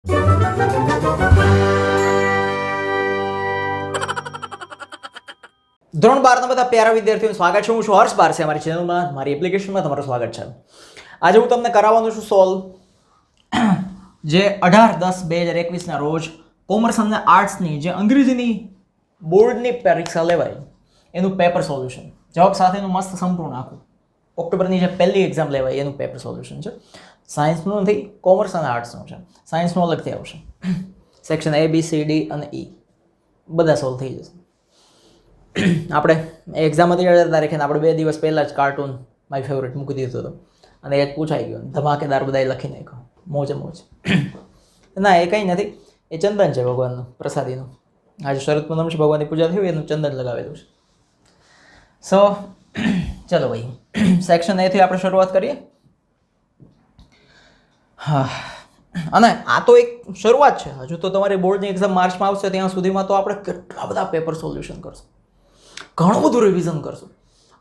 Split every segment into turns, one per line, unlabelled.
ધોરણ 12 બધા પ્યારા વિદ્યાર્થીઓ સ્વાગત છે. હું છું હર્ષ બારસે. અમારી ચેનલમાં, મારી એપ્લિકેશનમાં તમારું સ્વાગત છે. આજે હું તમને કરાવવાનો છું સોલ્વ જે 18/10/2021 ના રોજ કોમર્સ અને આર્ટ્સની જે અંગ્રેજીની બોર્ડની પરીક્ષા લેવાય એનું પેપર સોલ્યુશન, જવાબ સાથેનું મસ્ત સંપૂર્ણ આખું ઓક્ટોબરની જે પહેલી એક્ઝામ લેવાય એનું પેપર સોલ્યુશન છે. સાયન્સનું નથી, કોમર્સ અને આર્ટ્સનું છે. સાયન્સનું અલગથી આવશે. Section A, B, C, D અને E બધા સોલ્વ થઈ જશે. આપણે એક્ઝામ હતી 18 તારીખે, આપણે 2 દિવસ પહેલાં જ કાર્ટૂન માય ફેવરેટ મૂકી દીધો હતો અને એ જ પૂછાઈ ગયો. ધમાકેદાર બધાએ લખી નાખ્યો, મોજે મોજ. ના, એ કંઈ નથી, એ ચંદન છે ભગવાનનું, પ્રસાદીનું. આજે શરદ પૂનમ છે, ભગવાનની પૂજા થઈ હોય એનું ચંદન લગાવેલું છે. સો ચલો ભાઈ, સેક્શન એથી આપણે શરૂઆત કરીએ. હા, અને આ તો એક શરૂઆત છે. હજુ તો તમારી બોર્ડની એક્ઝામ માર્ચમાં આવશે, ત્યાં સુધીમાં તો આપણે કેટલા બધા પેપર સોલ્યુશન કરશું, ઘણું બધું રિવિઝન કરશું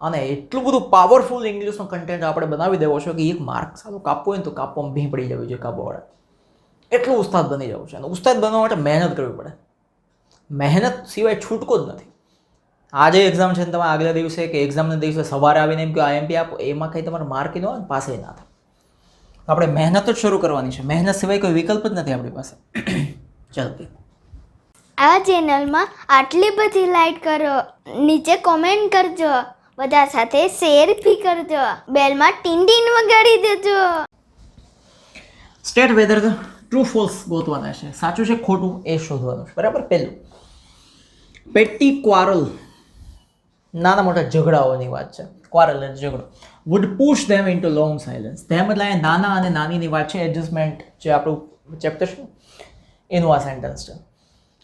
અને એટલું બધું પાવરફુલ ઇંગ્લિશનો કન્ટેન્ટ આપણે બનાવી દેવો છે કે એક માર્ક સારું કાપવો હોય ને તો કાપવામાં ભી પડી જવી જોઈએ કાપવાવાળા. એટલું ઉસ્તાદ બની જવું છે. અને ઉસ્તાદ બનવા માટે મહેનત કરવી પડે. મહેનત સિવાય છૂટકો જ નથી. આજે એક્ઝામ છે ને તમે આગલા દિવસે કે એક્ઝામના દિવસે સવારે આવીને એમ કે IMP આપો, એમાં કંઈ તમારે માર્ક ન હોય ને પાસે ના થાય. આપણે મહેનત જ શરૂ કરવાની છે. મહેનત સિવાય કોઈ વિકલ્પ જ નથી આપણી પાસે. ચાલો ભાઈ,
આ ચેનલમાં આટલી બધી લાઈક કરો, નીચે કોમેન્ટ કરજો, બધા સાથે શેર બી કરજો, બેલમાં ટીન ટીન વગાડી દેજો.
સ્ટેટ વેધર ટ્રુ ફોલ્સ ગોતવાના છે. સાચું છે ખોટું એ શોધવાનું છે. બરાબર. પહેલું, પેટી ક્વારલ, નાના મોટા ઝઘડાઓની વાત છે. ક્વારલ એટલે ઝઘડો. વુડ પુશ ધેમ ઇન્ટુ લોંગ સાયલન્સ. ધેમ એટલે નાના અને નાનીની વાત છે. એડજસ્ટમેન્ટ જે આપણું ચેપ્ટર છે એનું આ સેન્ટેન્સ છે.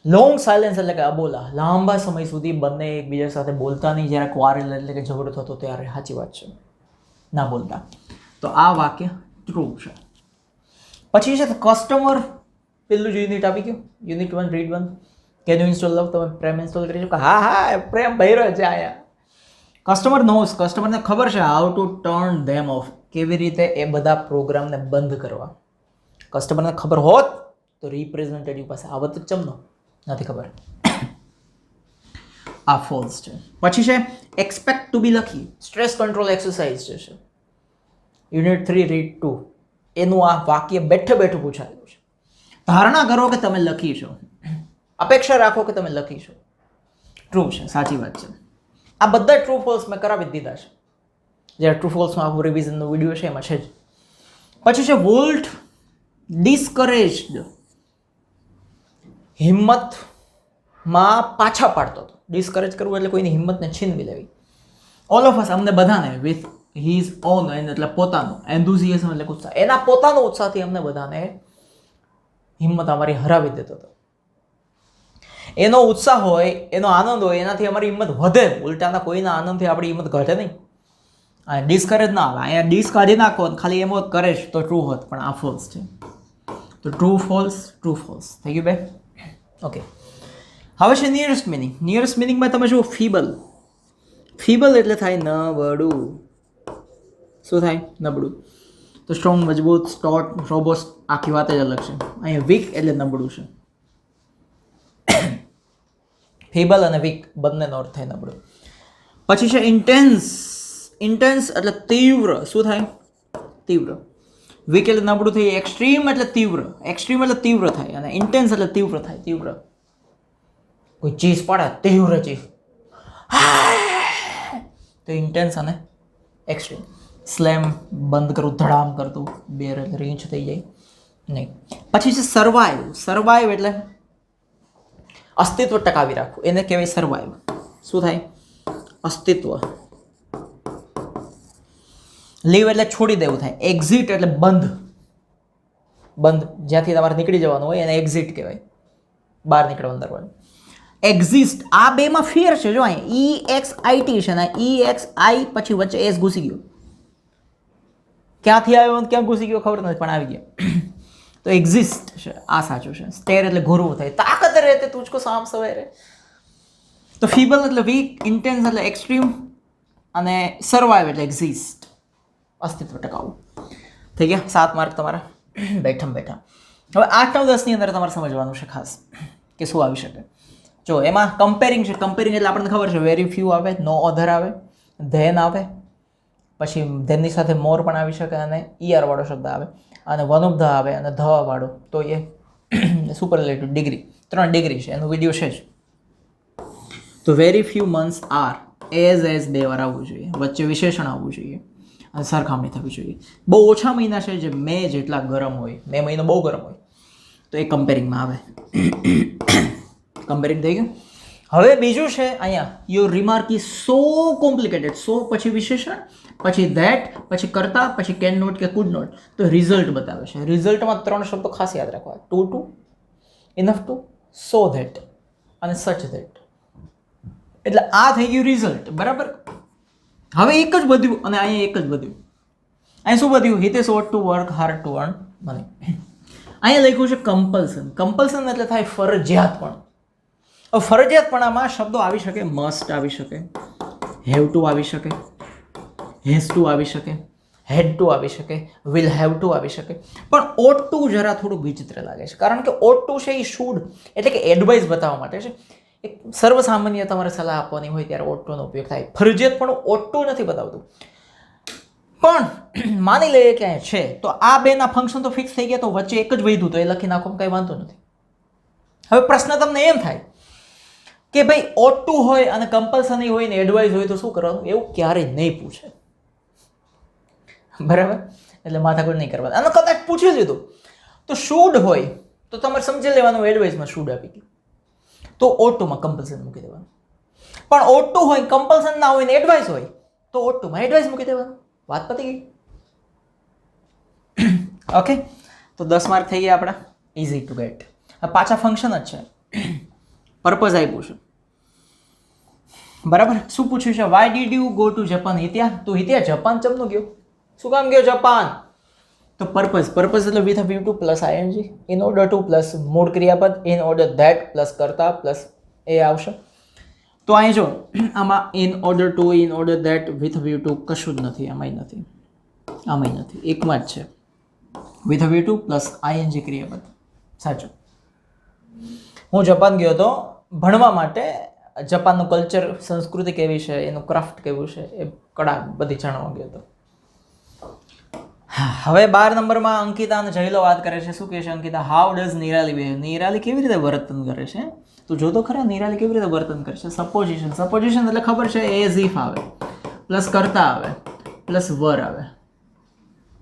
લોંગ સાયલન્સ એટલે કે અબોલા, લાંબા સમય સુધી બંને એકબીજા સાથે બોલતા નહીં. જ્યારે ક્વારલ એટલે કે ઝઘડો થતો ત્યારે સાચી વાત છે, ના બોલતા. તો આ વાક્ય ટ્રુ છે. પછી છે કસ્ટમર, પેલું જ યુનિટ આપી ગયું, unit 1 read 1. Can you instil love? તમે પ્રેમ ઇન્સ્ટોલ કરી શકો? હા, પ્રેમ ભર્યો છે આયા. કસ્ટમર નોઝ, કસ્ટમરને ખબર છે how to turn them of, કેવી રીતે એ બધા પ્રોગ્રામને બંધ કરવા. કસ્ટમરને ખબર હોત તો રિપ્રેઝેન્ટેટિવ પાસે આવત જ ચમનો, નથી ખબર. આ ફોલ્સ છે. પછી છે એક્સપેક્ટ ટુ બી લખી, સ્ટ્રેસ કંટ્રોલ એક્સરસાઇઝ જે છે યુનિટ 3 રીડ 2, એનું આ વાક્ય બેઠે બેઠું પૂછાયેલું છે. ધારણા કરો કે તમે લખી છો, અપેક્ષા રાખો કે તમે લખી છો. ટ્રુ છે, સાચી વાત છે. આ બધા ટ્રુ ફોલ્સ મેં કરાવી દીધા છે. જ્યારે ટ્રુ ફોલ્સમાં આખું રિવિઝનનો વિડીયો છે એમાં છે જ. પછી છે વોલ્ટ ડિસ્કરેજ્ડ, હિંમતમાં પાછા પાડતો હતો. ડિસ્કરેજ કરવું એટલે કોઈની હિંમતને છીનવી લેવી. ઓલ ઓફ અસ, અમને બધાને, વિથ હિઝ ઓન એટલે પોતાનું, એન્થુઝિયાઝમ એટલે ઉત્સાહ, એના પોતાનો ઉત્સાહથી અમને બધાને હિંમત અમારી હરાવી દેતો હતો. એનો ઉત્સાહ હોય, એનો આનંદ હોય, એનાથી અમારી હિંમત વધે. ઉલટાના કોઈના આનંદથી આપણી હિંમત ઘટે નહીં. આ ડિસ્કરેજ ના આવે. અહીંયા ડિસ કાઢી નાખો ખાલી એમ કરે તો ટ્રુ હોત, પણ આ ફોલ્સ છે. તો ટ્રુ ફોલ્સ, ટ્રુ ફોલ્સ થઈ ગયું બે. ઓકે, હવે છે નિયરેસ્ટ મિનિંગ. નિયરેસ્ટ મિનિંગમાં તમે જુઓ ફીબલ. ફીબલ એટલે થાય નબળું. શું થાય? નબળું. તો સ્ટ્રોંગ, મજબૂત, સ્ટોટ, રોબોસ્ટ, આખી વાત જ અલગ છે. અહીંયા વીક એટલે નબળું છે. ફીબલ અને વીક બંનેનો અર્થ થાય નબળું. પછી છે ઇન્ટેન્સ. ઇન્ટેન્સ એટલે તીવ્ર. શું થાય? તીવ્ર. વીક એટલે નબળું થઈ. એક્સ્ટ્રીમ એટલે તીવ્ર. એક્સ્ટ્રીમ એટલે તીવ્ર થાય. અને ઇન્ટેન્સ એટલે તીવ્ર થાય. તીવ્ર. કોઈ ચીઝ પડે, તીવ્ર ચીઝ, તો ઇન્ટેન્સ અને એક્સ્ટ્રીમ. સ્લેમ, બંધ કરું, ધડામ કરતું, બેર એટલે રીંચ થઈ જાય નહીં. પછી છે સર્વાઈવ. સર્વાઈવ એટલે અસ્તિત્વ ટકાવી રાખવું, એને કહેવાય સર્વાઈવ. શું થાય? અસ્તિત્વ. લીવ એટલે છોડી દેવું થાય. એક્ઝિટ એટલે બંધ. બંધ, જ્યાંથી તમારે નીકળી જવાનું હોય એને એક્ઝિટ કહેવાય, બહાર નીકળવાનું દરવાજો. એક્ઝિસ્ટ, આ બેમાં ફેર છે. જો અહીંયા EXIT છે ને EXI પછી વચ્ચે એસ ઘૂસી ગયો. ક્યાંથી આવ્યો ક્યાં ઘૂસી ગયો ખબર નથી, પણ આવી ગયો. તો એક્ઝિસ્ટ છે, આ સાચું છે. સ્ટેર એટલે ઘોરવું થાય. તાકાત રહેતે તુજકો સામ સવેરે. તો ફીબલ એટલે વીક, ઇન્ટેન્સ એટલે એક્સ્ટ્રીમ અને સર્વાઈવ એટલે એક્ઝિસ્ટ, અસ્તિત્વ ટકાવવું. થઈ ગયા 7 માર્ક તમારા બેઠા બેઠા. હવે 8, 9, 10ની અંદર તમારે સમજવાનું છે ખાસ કે શું આવી શકે. જો એમાં કમ્પેરિંગ છે. કમ્પેરિંગ એટલે આપણને ખબર છે વેરી ફ્યુ આવે, નો અધર આવે, ધેન આવે, પછી ધેનની સાથે મોર પણ આવી શકે અને ઈઆર વાળો શબ્દ આવે અને વન ઓફ ધ આવે અને ધ વાળો, તો એ સુપરલેટિવ ડિગ્રી 3 ડિગ્રી છે, એનો વિડીયો છે જ. તો very few months are as 2 વાર આવવું જોઈએ, વચ્ચે વિશેષણ આવવું જોઈએ અને સરખામણી થવી જોઈએ. બહુ ઓછા મહિના છે જે મે જેટલા ગરમ હોય, મે મહિનો બહુ ગરમ હોય, તો એ કમ્પેરિંગમાં આવે. કમ્પેરિંગ થઈ ગયું. હવે બીજું છે અહીંયા, your remark is so complicated. So પછી વિશેષણ, પછી ધેટ, પછી કરતા, પછી કેન નોટ કે કુડ નોટ, તો રિઝલ્ટ બતાવે છે. રિઝલ્ટમાં 3 શબ્દો ખાસ યાદ રાખવા, too, enough to, so that અને સચ ધેટ. એટલે આ થઈ ગયું રિઝલ્ટ, બરાબર. હવે એક જ વધ્યું અને અહીંયા એક જ વધ્યું. અહીં શું વધ્યું? હિત is oat to work hard to earn money. અહીંયા લખ્યું છે કમ્પલ્સન. કમ્પલ્સન એટલે થાય ફરજિયાતપણ. હવે ફરજિયાતપણામાં શબ્દો આવી શકે, મસ્ટ આવી શકે, હેવ ટુ આવી શકે, હેઝ ટુ આવી શકે, હેડ ટુ આવી શકે, વિલ હેવ ટુ આવી શકે. પણ ઓટ ટુ જરા થોડું વિચિત્ર લાગે છે, કારણ કે ઓટ ટુ છે એ શુડ એટલે કે એડવાઇસ બતાવવા માટે છે. એક સર્વસામાન્ય તમારે સલાહ આપવાની હોય ત્યારે ઓટ ટુનો ઉપયોગ થાય. ફરજિયાત પણ ઓટ ટુ નથી બતાવતું. પણ માની લઈએ કે છે તો આ બેના ફંક્શન તો ફિક્સ થઈ ગયા, તો વચ્ચે એક જ વધ્યું તો એ લખી નાખો, કંઈ વાંધો નથી. હવે પ્રશ્ન તમને એમ થાય કે ભાઈ ઓટ ટુ હોય અને કમ્પલ્સરી હોય ને એડવાઇસ હોય તો શું કરવાનું? એવું ક્યારેય નહીં પૂછે, બરાબર. એટલે માથાકૂટ નહીં કરવાની. અને કદાચ પૂછી લીધું તો શુડ હોય તો તમારે સમજી લેવાનું એડવાઇસમાં શુડ આપી ગયું, તો ઓટ ટુમાં કમ્પલ્સન મૂકી દેવાનું. પણ ઓટ ટુ હોય, કમ્પલ્સન ના હોય ને એડવાઇસ હોય તો ઓટ ટુમાં એડવાઇસ મૂકી દેવાનું. વાત પતી ગઈ. ઓકે, તો 10 માર્ક થઈ ગયા આપણા. Easy to get. પાછા ફંક્શન જ છે, પર્પઝ આપ્યું છે, બરાબર. શું પૂછ્યું છે? Why did you go to Japan Hitya? તું હિત્યા જાપાન ચમનો ગયો? શું કામ ગયો જાપાન? તો પર્પઝ. પર્પઝ એટલે with view two plus ING, in order to plus મૂળ ક્રિયાપદ, ઇન ઓર્ડર ધેટ પ્લસ કરતા પ્લસ એ આવશે. તો અહીં જો આમાં in order to, in order that, with view two કશું જ નથી, આમાંય નથી, આમાંય નથી, એકમાં જ છે. With view two plus ING ક્રિયાપદ. સાચું. હું જાપાન ગયો હતો ભણવા માટે. જાપાનનું કલ્ચર, સંસ્કૃતિ કેવી છે, એનું ક્રાફ્ટ કેવું છે, એ કળા બધી જાણવા ગયો હતો. હવે 12 નંબરમાં અંકિતા અને જયલો વાત કરે છે. શું કહે છે Ankita? How does Nirali behave? Nirali કેવી રીતે વર્તન કરે છે? તું જો તો ખરા નિરાલી કેવી રીતે વર્તન કરે છે. સપોઝિશન. સપોઝિશન એટલે ખબર છે, એઝ ઇફ આવે, પ્લસ કરતા આવે, પ્લસ વર આવે.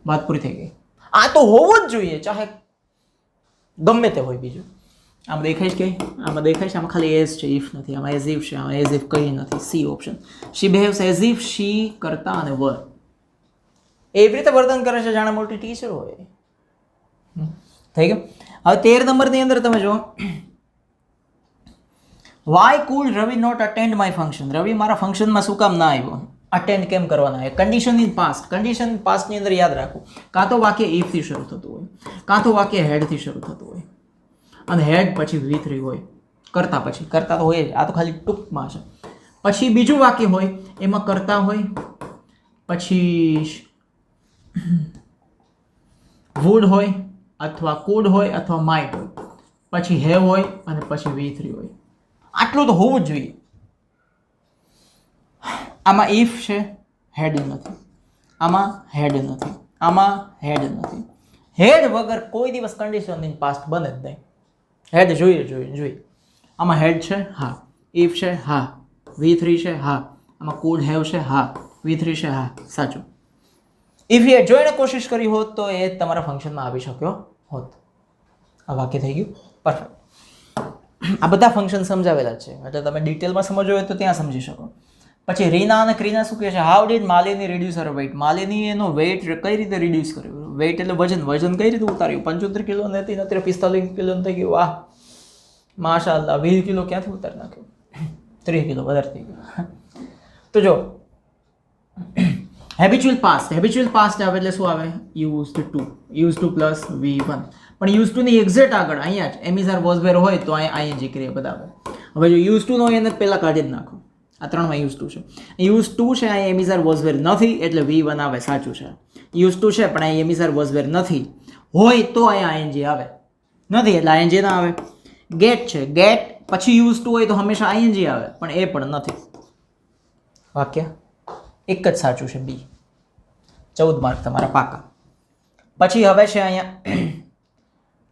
વાત પૂરી થઈ ગઈ. આ તો હોવું જ જોઈએ, ચાહે ગમે તે હોય. બીજું આમાં દેખાય છે કે આમાં દેખાય છે, આમાં ખાલી એઝ છે, ઇફ નથી. આમાં એઝ ઇફ છે, આમાં એઝ ઇફ કંઈ નથી. C option. She behaves as if, she કરતા અને વર. એવી રીતે વર્તન કરે છે જાણે મોટી ટીચર હોય. થઈ ગયું. હવે 13 નંબરની અંદર તમે જો, why could Ravi not attend my function? Ravi મારા ફંક્શનમાં શું કામ ના આવ્યો? અટેન્ડ કેમ કરવાના હોય? Condition in past. કન્ડિશન પાસ્ટની અંદર યાદ રાખો, કાં તો વાક્ય ઇફથી શરૂ થતું હોય, કાં તો વાક્ય હેડથી શરૂ થતું હોય, અને હેડ પછી V3 હોય, કરતા પછી. કરતા તો હોય જ, આ તો ખાલી ટૂંકમાં છે. પછી બીજું વાક્ય હોય, એમાં કરતા હોય, પછી વુડ હોય અથવા કુડ હોય અથવા માઇટ હોય, પછી હેવ હોય અને પછી V3 હોય. આટલું તો હોવું જ જોઈએ. આમાં ઇફ છે, હેડ નથી. આમાં હેડ નથી. આમાં હેડ નથી. હેડ વગર કોઈ દિવસ કન્ડિશન ઇન પાસ્ટ બને જ નહીં. હેડ જોઈએ. આમાં હેડ છે, હા. ઇફ છે, હા. V3 છે, હા. આમાં કુડ હેવ છે, હા. V3 છે, હા. સાચું. ઇફ એ જોઈને કોશિશ કરી હોત તો એ તમારા ફંક્શનમાં આવી શક્યો હોત. આ વાક્ય થઈ ગયું. પરફેક્ટ. આ બધા ફંક્શન સમજાવેલા છે, એટલે તમે ડિટેલમાં સમજવું હોય તો ત્યાં સમજી શકો. પછી રીના અને ક્રીના શું કહે છે? How did Malini reduce her weight? Malini એનો વેઇટ કઈ રીતે રિડ્યુસ કર્યું? વેઇટ એટલે વજન. વજન કઈ રીતે ઉતાર્યું? 75 કિલો નથી, 45 કિલો થઈ ગયું. વાહ, માશાઅલ્લાહ. 20 કિલો ક્યાંથી ઉતારી નાખ્યો? 30 કિલો વધારે થઈ ગયું. તો જો હેબિચ્યુઅલ પાસ્ટ. હેબિચ્યુઅલ પાસ્ટ આવે એટલે શું આવે? Use to. Use to plus V1. પણ યુઝ ટુ ની એક્ઝેક્ટ આગળ અહીંયા જ એમિઝાર વોઝ વેર હોય તો અહીંયા આઈએનજી ક્રિયા આવે. હવે જો યુઝ ટુ નો હોય એને પહેલા કાઢી જ નાખો. આ 3માં યુઝ ટુ છે. યુઝ ટુ છે, અહીંયા એમિઝાર વોઝ વેર નથી એટલે V1 આવે. સાચું છે. યુઝ ટુ છે પણ અહીંયા એમિઝાર વોઝ વેર નથી હોય તો અહીંયા આઈએનજી આવે. નથી એટલે આઈએનજી ના આવે. ગેટ છે, ગેટ પછી યુઝ ટુ હોય તો હંમેશા આઈએનજી આવે, પણ એ પણ નથી. વાક્ય એક જ સાચું છે, બી. 14 માર્ક તમારા પાકા. પછી હવે છે અહીંયા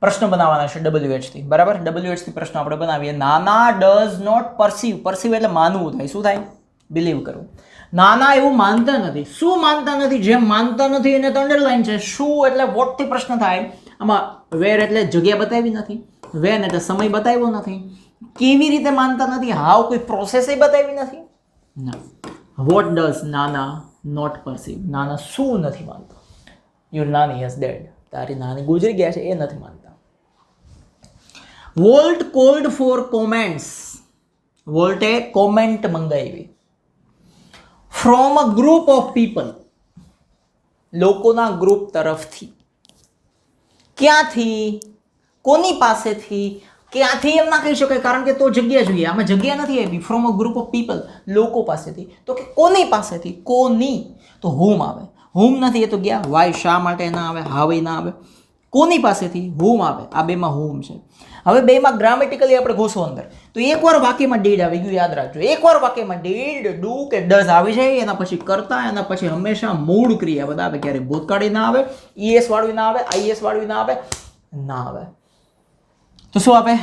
પ્રશ્ન બનાવવાના છે WH થી. બરાબર, WH થી પ્રશ્ન આપણે બનાવીએ. નાના ડઝ નોટ પરસીવ. પરસીવ એટલે માનવું થાય. શું થાય? બિલીવ કરવું. નાના એવું માનતા નથી. શું માનતા નથી? જેમ માનતા નથી એને તો અંડરલાઈન છે. શું એટલે વોટ થી પ્રશ્ન થાય. આમાં વેર એટલે જગ્યા બતાવી નથી, વેન એટલે સમય બતાવ્યો નથી, કેવી રીતે માનતા નથી, હાવ કોઈ પ્રોસેસ બતાવી નથી. ના. વોટ ડઝ નાના નોટ પરસીવ. નાના શું નથી માનતા? યોર નાની હેઝ ડેડ. તારી નાની ગુજરી ગયા છે એ નથી માનતા. Walt called for comments. વોલ્ટે કોમેન્ટ મંગાવી from a group of people. લોકોના ગ્રુપ તરફથી. ક્યાંથી? કોની પાસેથી? ક્યાંથી એમ ના કહી શકાય, કારણ કે તો જગ્યા જોઈએ. આમાં જગ્યા નથી આપી. From a group of people, લોકો પાસેથી. તો કે કોની પાસેથી? કોની? તો હુમ આવે. હુમ નથી એ તો ગયા. વાય શા માટે ના આવે, હાવે ના આવે. કોની પાસેથી? હુમ આવે. આ બેમાં હુમ છે. હવે બેમાં ગ્રામેટિકલી આપણે ઘોસો અંદર, તો એકવાર વાક્યમાં ડીડ આવી ગયું, યાદ રાખજો. એકવાર વાક્યમાં ડીડ, ડુ કે ડઝ આવી જાય, એના પછી કરતા, એના પછી હંમેશા મૂળ ક્રિયાપદ આવે. ક્યારે ભૂતકાળી ના આવે, ઈએસ વાળું ના આવે, આઈએસ વાળું ના આવે, ના આવે. તો શું આપે?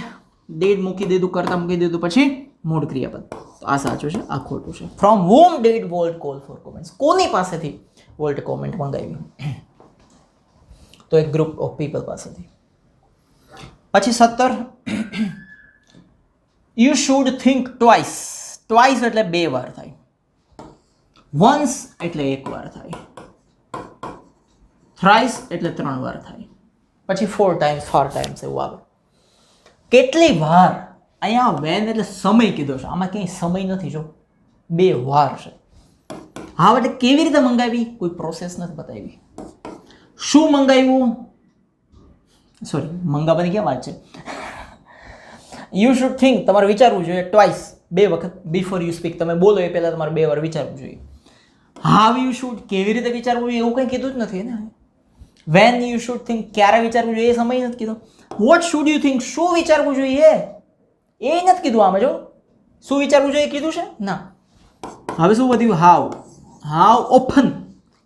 ડીડ મૂકી દીધું, કરતા મૂકી દીધું, પછી મૂળ ક્રિયાપદ. તો આ સાચું છે, આ ખોટું છે. From whom did Walt call for comments? કોની પાસેથી વોલ્ટ કોમેન્ટ મંગાવી? તો એક ગ્રુપ ઓફ પીપલ પાસેથી. પછી 17, you should think twice. Twice એટલે 2 વાર થાય. વન્સ એટલે 1 વાર થાય. થ્રાઇસ એટલે 3 વાર થાય. પછી 4 ટાઈમ્સ, 4 ટાઈમ્સ એવું આવે. કેટલી વાર? અહીંયા વેન એટલે સમય કીધો છે, આમાં ક્યાંય સમય નથી. જો 2 વાર છે. હા, એટલે કેવી રીતે મંગાવી? કોઈ પ્રોસેસ નથી બતાવી. શું મંગાવ્યું? સોરી, મંગાવવાની ક્યાં વાત છે? યુ શુડ થિંક, તમારે વિચારવું જોઈએ ટ્વાઇસ, 2 વખત. બિફોર યુ સ્પીક, તમે બોલો એ પહેલા તમારે 2 વાર વિચારવું જોઈએ. હાવ યુ શુડ, કેવી રીતે વિચારવું જોઈએ એવું કંઈ કીધું જ નથી ને. વેન યુ શુડ થિંક, ક્યારે વિચારવું જોઈએ એ સમય નથી કીધો. વોટ શુડ યુ થિંક, શું વિચારવું જોઈએ એ નથી કીધું. આમાં જો શું વિચારવું જોઈએ કીધું છે ના. હવે શું વધ્યું? હાવ. હાવ ઓફન.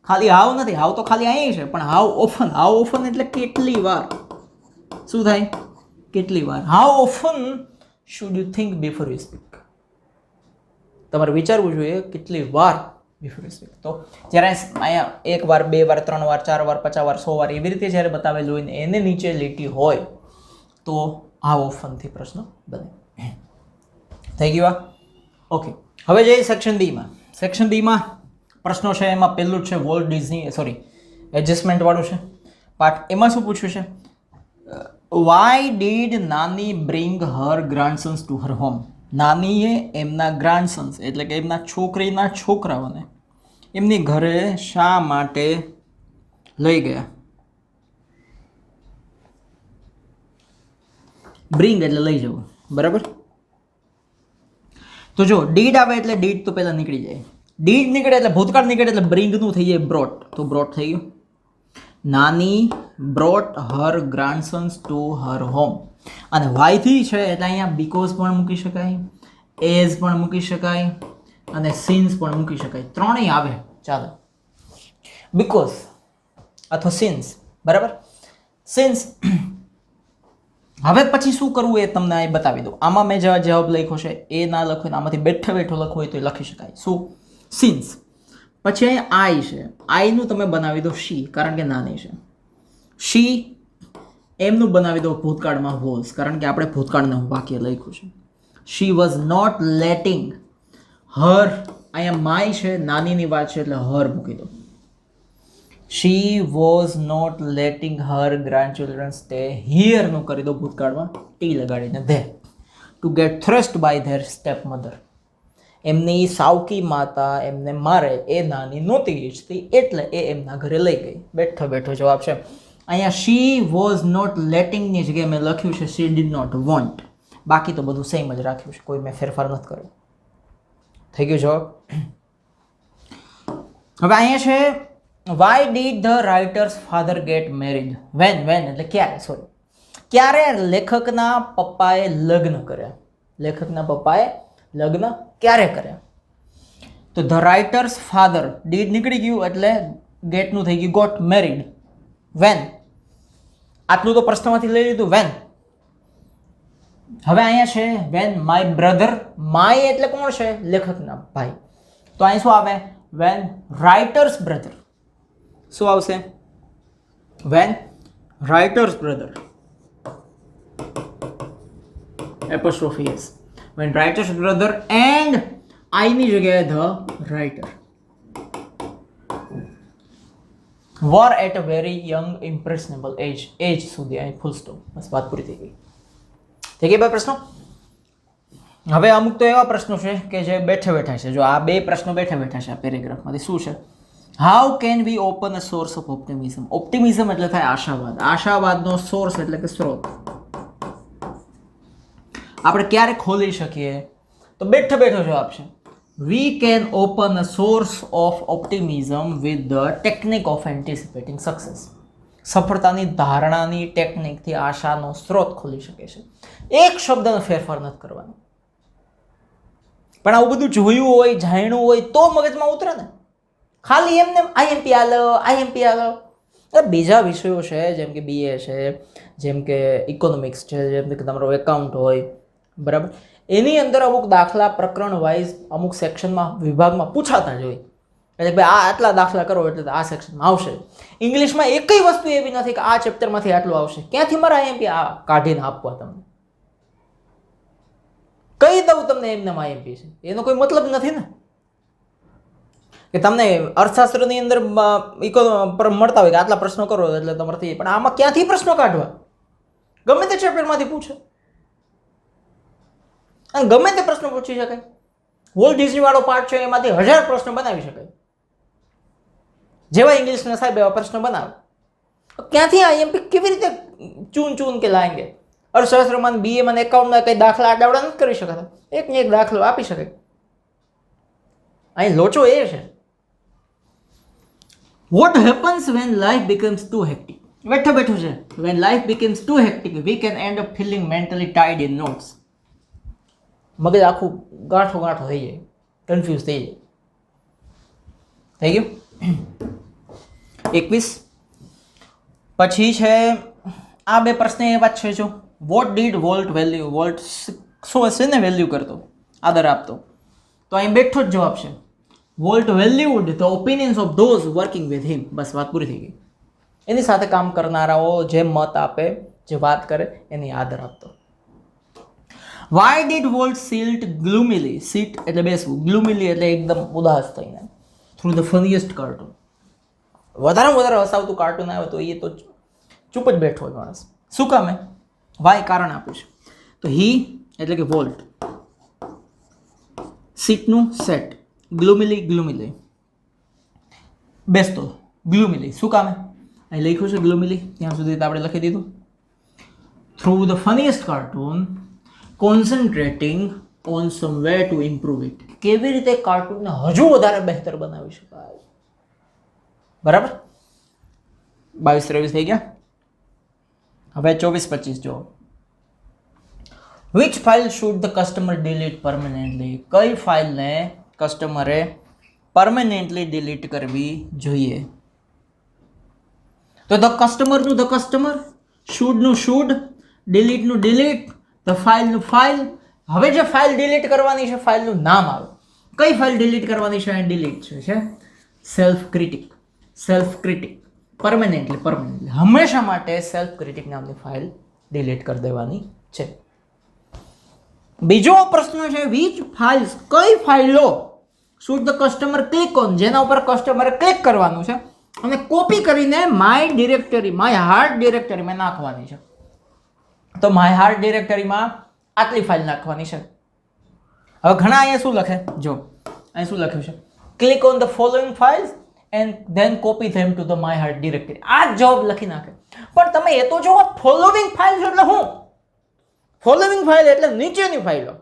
ખાલી હાવ નથી, હાવ તો ખાલી અહીં છે, પણ હાવ ઓફન. હાવ ઓફન એટલે કેટલી વાર. શું થાય? કેટલી વાર. How often should you think before you speak. તમારે વિચારવું જોઈએ કેટલી વાર બિફોર યુ સ્પીક. તો જ્યારે અહીંયા 1 વાર, 2 વાર, 3 વાર, 4 વાર, 50 વાર, 100 વાર એવી રીતે જ્યારે બતાવેલું હોય ને એને નીચે લીટી હોય તો હાઉ ઓફનથી પ્રશ્ન બને. થઈ ગયું આ? ઓકે. હવે જઈએ સેક્શન બીમાં. સેક્શન બીમાં પ્રશ્નો છે. એમાં પહેલું જ છે વોલ્ટ ડિઝની, સોરી એડજસ્ટમેન્ટ વાળું છે પાર્ટ. એમાં શું પૂછ્યું છે? Why did Nani bring her grandsons to her home. નાનીએ એમના ગ્રાન્ડસન્સ એટલે કે એમના છોકરીના છોકરાઓને એમની ઘરે શા માટે લઈ ગયા? બ્રિંગ એટલે લઈ જવું. બરાબર. તો જો ડીડ આવે એટલે ડીડ તો પહેલા નીકળી જાય. ડીડ નીકળે એટલે ભૂતકાળ નીકળે એટલે બ્રિંગનું થઈ જાય બ્રોટ. તો બ્રોટ થઈ ગયું. Nani brought her grandsons to her home. અને વાયથી છે એટલે અહીંયા બીકોઝ પણ મૂકી શકાય, એઝ પણ મૂકી શકાય અને સિન્સ પણ મૂકી શકાય. ત્રણેય આવે, ચાલો. બીકોઝ અથવા સિન્સ. બરાબર. સિન્સ. હવે પછી શું કરવું એ તમને અહીં બતાવી દઉં. આમાં મેં જવાબ લખ્યો છે એ ના લખો, આમાંથી બેઠો બેઠો લખવું હોય તો લખી શકાય. શું? સિન્સ. પછી અહીં આઈ છે. આઈનું તમે બનાવી દો શી, કારણ કે નાની છે. શી એમનું બનાવી દો ભૂતકાળમાં વોઝ, કારણ કે આપણે ભૂતકાળનું વાક્ય લખ્યું છે. શી વોઝ નોટ લેટિંગ હર. અહીંયા માય છે, નાનીની વાત છે એટલે હર મૂકી દો. She was not letting her grandchildren stay હિયરનું કરી દો ભૂતકાળમાં ટી લગાડીને. They to get thrust by their stepmother. એમની સાવકી માતા એમને મારે એ નાની નહોતી ઈચ્છતી એટલે એ એમના ઘરે લઈ ગઈ. બેઠો બેઠો જવાબ છે. અહીંયા શી વોઝ નોટ લેટિંગની જગ્યાએ મેં લખ્યું છે શી ડીડ નોટ વોન્ટ. બાકી તો બધું સેમ જ રાખ્યું છે, કોઈ મેં ફેરફાર નથી કર્યો. થઈ ગયો જવાબ. હવે અહીંયા છે why did the writer's father get married. When એટલે ક્યારે? સોરી, ક્યારે લેખકના પપ્પાએ લગ્ન કર્યા? લેખકના પપ્પાએ લગ્ન ક્યારે કર્યા? તો ધ રાઇટર્સ ફાધર, ડીડ નીકળી ગયું એટલે ગેટનું થઈ ગયું ગોટ મેરીડ. વેન, આટલું તો પ્રશ્નમાંથી લઈ લીધું. વેન. હવે અહીંયા છે વેન માય બ્રધર. માય એટલે કોણ છે? લેખકના ભાઈ. તો અહીં શું આવે? When writer's brother. શું આવશે? When writer's brother. Apostrophe S. When writer's brother and આઈની જગ્યાએ the writer were at a very young impressionable age. Age સુધી અહીં ફૂલ સ્ટોપ. બસ વાત પૂરી થઈ ગઈ. થઈ ગઈ બે પ્રશ્નો. હવે અમુક તો એવા પ્રશ્નો છે કે જે બેઠા બેઠા છે. જો આ બે પ્રશ્નો બેઠા બેઠા છે આ પેરેગ્રાફમાંથી. શું છે? How can we open a source of optimism? Optimism એટલે થાય આશાવાદ. આશાવાદનો સોર્સ એટલે કે સ્ત્રોત આપણે ક્યારે ખોલી શકીએ? તો બેઠો બેઠો જવાબ છે we can open a source of optimism with the technique of anticipating success. સફળતાની ધારણાની ટેકનિકથી આશાનો સ્ત્રોત ખોલી શકે છે. એક શબ્દનો ફેરફાર નથી કરવાનો. પણ આવું બધું જોયું હોય, જાણ્યું હોય તો મગજમાં ઉતરે ને. ખાલી એમને આઈએમપી આલો. બીજા વિષયો છે જેમ કે બીએ છે, જેમ કે ઇકોનોમિક્સ છે, જેમ કે તમારો એકાઉન્ટ હોય, બરાબર, એની અંદર અમુક દાખલા પ્રકરણ વાઇઝ અમુક સેક્શનમાં વિભાગમાં પૂછાતા જ હોય. એટલે ભાઈ આ આટલા દાખલા કરો એટલે આ સેક્શનમાં આવશે. ઇંગ્લિશમાં એકઈ વસ્તુ એવી નથી કે આ ચેપ્ટરમાંથી આટલું આવશે. ક્યાંથી મારા આઈએમપી આ કાઢીને આપવા તમને? કહી દઉં તમને એમને આઈએમપી છે એનો કોઈ મતલબ નથી ને. કે તમને અર્થશાસ્ત્રની અંદર મળતા હોય કે આટલા પ્રશ્નો કરો એટલે તમારાથી, પણ આમાં ક્યાંથી પ્રશ્નો કાઢવા? ગમે તે ચેપ્ટરમાંથી પૂછે અને ગમે તે પ્રશ્નો પૂછી શકાય. વોલ્ટ ડિઝની વાળો પાર્ટ છે એમાંથી 1000 પ્રશ્નો બનાવી શકાય. જેવા ઇંગ્લિશના સાહેબ એવા પ્રશ્નો બનાવે. ક્યાંથી આઈએમપી કેવી રીતે ચૂન કે લાએંગે? અર્થશાસ્ત્રમાં બીએમાં એકાઉન્ટમાં કઈ દાખલા આડાવડા નથી કરી શકાતા. એક ને એક દાખલો આપી શકાય. અહીં લોચો એ છે. What happens when life becomes too hectic? બેઠો બેઠો છે. When life becomes too hectic we can end up feeling mentally tied in knots. મગજ આખું ગાંઠો થઈ જાય, કન્ફ્યુઝ થઈ જાય. થઈ ગયું? 21. પછી છે આ બે પ્રશ્ન એવા જ છે. જો what did volt value? Volt શું હશે ને વેલ્યુ કરતો, આદર આપતો. તો અહીં બેઠો જ જવાબ છે Walt valued the opinions of those working with him. બસ વાત પૂરી થઈ ગઈ. એની સાથે કામ કરનારાઓ જે મત આપે, જે વાત કરે એની આદર આપતો. Why did Walt sit glumly? Sit એટલે બેસવું, ગ્લુમિલી એટલે એકદમ ઉદાસ થઈને. Through the funniest cartoon. વધારેમાં વધારે હસાવતું કાર્ટૂન આવે તો એ તો ચૂપ જ બેઠો હોય માણસ. શું કામે? વાય કારણ આપ્યું છે. તો હી એટલે કે વોલ્ટ, સીટનું સેટ, ગ્લુમિલી બેસતો, ગ્લુમિલી. શું કામે? અહીં લખ્યું છે ગ્લુમિલી, ત્યાં સુધી આપણે લખી દીધું. Through the funniest cartoon concentrating on some way to improve it. કેવી રીતે કાર્ટૂનને હજુ વધારે બહેતર બનાવી શકાય. બરાબર? 22-23 થઈ ગયા. હવે 24-25 જો. Which file should the customer delete permanently? કઈ ફાઇલને કસ્ટમરે પરમેનન્ટલી ડિલીટ કરવી જોઈએ? તો ધ કસ્ટમરનું ધ કસ્ટમર, શુડનું શુડ, ડિલીટનું ડિલીટ, ધ ફાઇલનું ફાઇલ. હવે જે ફાઇલ ડિલીટ કરવાની છે ફાઇલનું નામ આવે. કઈ ફાઇલ ડિલીટ કરવાની છે? ડિલીટ છે સેલ્ફ ક્રિટિક. પરમેનન્ટલી હંમેશા માટે સેલ્ફ ક્રિટિક નામની ફાઇલ ડિલીટ કરી દેવાની છે. બીજો પ્રશ્ન છે વિચ ફાઇલ્સ, કઈ ફાઇલો should the customer click on, જેના ઉપર કસ્ટમરે ક્લિક કરવાનું છે અને કોપી કરીને માય હાર્ટ ડિરેક્ટરીમાં નાખવાની છે. તો માય હાર્ટ ડિરેક્ટરીમાં આટલી ફાઇલ નાખવાની છે. હવે ઘણા અહીંયા શું લખે? જો અહીં શું લખ્યું છે? Click on the following files and then copy them to the my heart directory. આ જવાબ લખી નાખે. પણ તમે એ તો જો ફોલોઈંગ ફાઇલ્સ એટલે શું? ફોલોઈંગ ફાઇલ એટલે નીચેની ફાઇલો.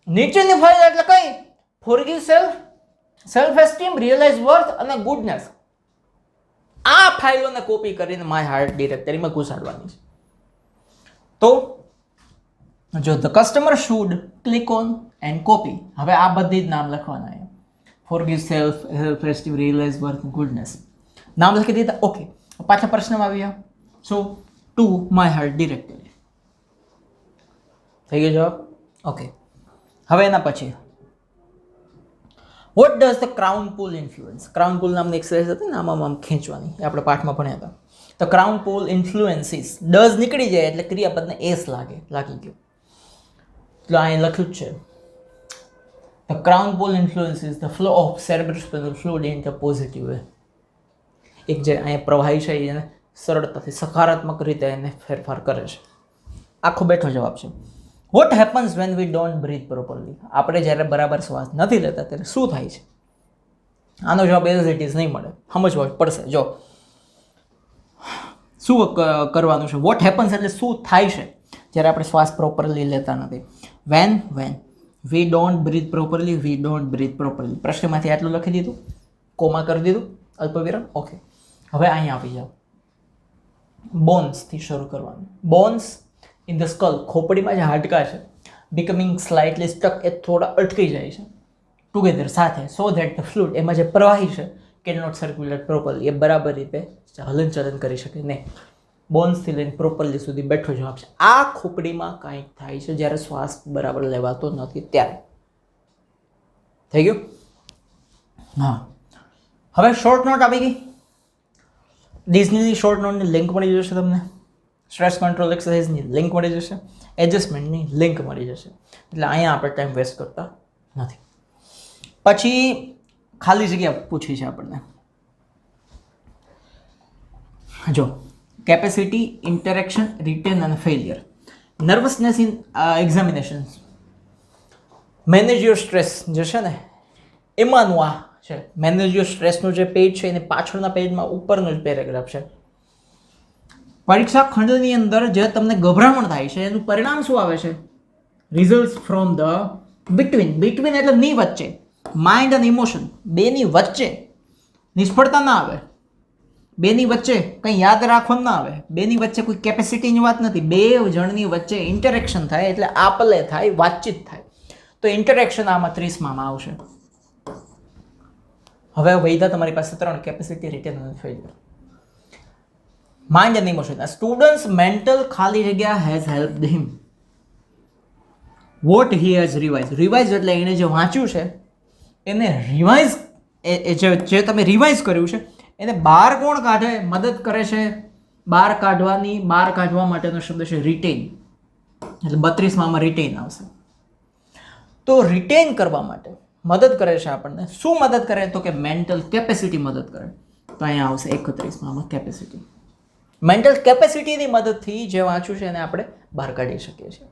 નીચેની ફાઇલ એટલે કઈ? Forgive self esteem, realise worth અને ગુડનેસ. આ ફાઇલોને કોપી કરીને માય હાર્ટ ડિરેક્ટરીમાં ઘુસાડવાની છે. તો જો the customer should click on and copy. હવે આ બધી જ નામ લખવાના છે. Forgive self, help, festive, realise worth, goodness. નામ લખી દીધા. ઓકે, પાછા પ્રશ્નમાં આવ્યા. So to my heart directly. થઈ ગયો જવાબ. ઓકે, હવે એના પછી what does the crown pull influence. Crown pull નામની એક્સરસાઇઝ હતી ને, આમ ખેંચવાની, એ આપણે પાઠમાં ભણ્યા હતા. તો ક્રાઉન પુલ ઇન્ફ્લુએન્સીસ, ડઝ નીકળી જાય એટલે ક્રિયાપદને એસ લાગી ગયું. એટલે અહીં લખ્યું જ છે the crown pull influences the flow of cerebrospinal fluid in the positive way. એક જે અહીંયા પ્રવાહી છે એને સરળતાથી સકારાત્મક રીતે એને ફેરફાર કરે છે. આખો બેઠો જવાબ છે. What happens when we don't breathe properly. આપણે જ્યારે બરાબર શ્વાસ નથી લેતા ત્યારે શું થાય છે? આનો જવાબ એઝ ઇટ ઇઝ નહીં મળે, સમજવો પડશે. જો શું કરવાનું છે? વોટ હેપન્સ એટલે શું થાય છે જ્યારે આપણે શ્વાસ પ્રોપરલી લેતા નથી. When we don't breathe properly, we don't breathe properly. પ્રશ્નમાંથી આટલું લખી દીધું, કોમા કરી દીધું, અલ્પવિરામ. ઓકે, હવે અહીંયા આવી જાઓ. બોન્સથી શરૂ કરવાનું. બોન્સ ઇન ધ સ્કલ, ખોપડીમાં જે હાડકા છે, બિકમિંગ સ્લાઇટલી સ્ટક, એ થોડા અટકી જાય છે ટુગેધર સાથે. સો ધેટ ધ ફ્લુઇડ, એમાં જે પ્રવાહી છે, કેન નોટ સર્ક્યુલેટ પ્રોપરલી, એ બરાબર રીતે હલનચલન કરી શકે નહીં. બોન્સથી લઈને પ્રોપરલી સુધી બેઠો જવાબ છે. આ ખોપડીમાં કાંઈક થાય છે જ્યારે શ્વાસ બરાબર લેવાતો નથી ત્યારે. થઈ ગયું? હા, હવે શોર્ટ નોટ આવી ગઈ. ડિઝનીની શોર્ટ નોટની લિંક મળી જશે તમને. સ્ટ્રેસ કંટ્રોલ એક્સરસાઇઝની લિંક મળી જશે. એડજસ્ટમેન્ટની લિંક મળી જશે. એટલે અહીંયા આપણે ટાઈમ વેસ્ટ કરતા નથી. પછી ખાલી જગ્યા પૂછી છે આપણને. જો કેપેસિટી, ઇન્ટરેક્શન, રિટેન અને failure. Nervousness in examination. Manage your stress જે છે ને એમાંનું આ છે. મેનેજ યોર સ્ટ્રેસનું જે પેજ છે એને પાછળના પેજમાં ઉપરનો જ પેરેગ્રાફ છે. પરીક્ષા ખંડની અંદર જે તમને ગભરામણ થાય છે એનું પરિણામ શું આવે છે? Result from the between. Between એટલે ની વચ્ચે. માઇન્ડ અને ઇમોશન બેની વચ્ચે નિષ્ફળતા ના આવે. બેની વચ્ચે કંઈ યાદ રાખવાનું ના આવે. બેની વચ્ચે કોઈ કેપેસિટીની વાત નથી. બે જણની વચ્ચે ઇન્ટરેક્શન થાય એટલે આપલે થાય, વાતચીત થાય. તો ઇન્ટરેક્શન આમાં 30માં આવશે. હવે વૈધા તમારી પાસે 3: કેપેસિટી, રિટેન અને failure. Mind and emotion. Students mental ખાલી જગ્યા has હેલ્પ્ડ him. What he has revise. Revise એટલે એણે જે વાંચ્યું છે એને રિવાઇઝ, જે તમે રિવાઇઝ કર્યું છે એને બહાર કોણ કાઢે, મદદ કરે છે બહાર કાઢવા માટેનો શબ્દ છે રિટેન. એટલે 32માં આમાં રિટેન આવશે. તો રિટેન કરવા માટે મદદ કરે છે આપણને. શું મદદ કરે? તો કે મેન્ટલ કેપેસિટી મદદ કરે. તો અહીંયા આવશે 31માં આમાં કેપેસિટી. મેન્ટલ કેપેસિટીની મદદથી જે વાંચ્યું છે એને આપણે બહાર કાઢી શકીએ છીએ.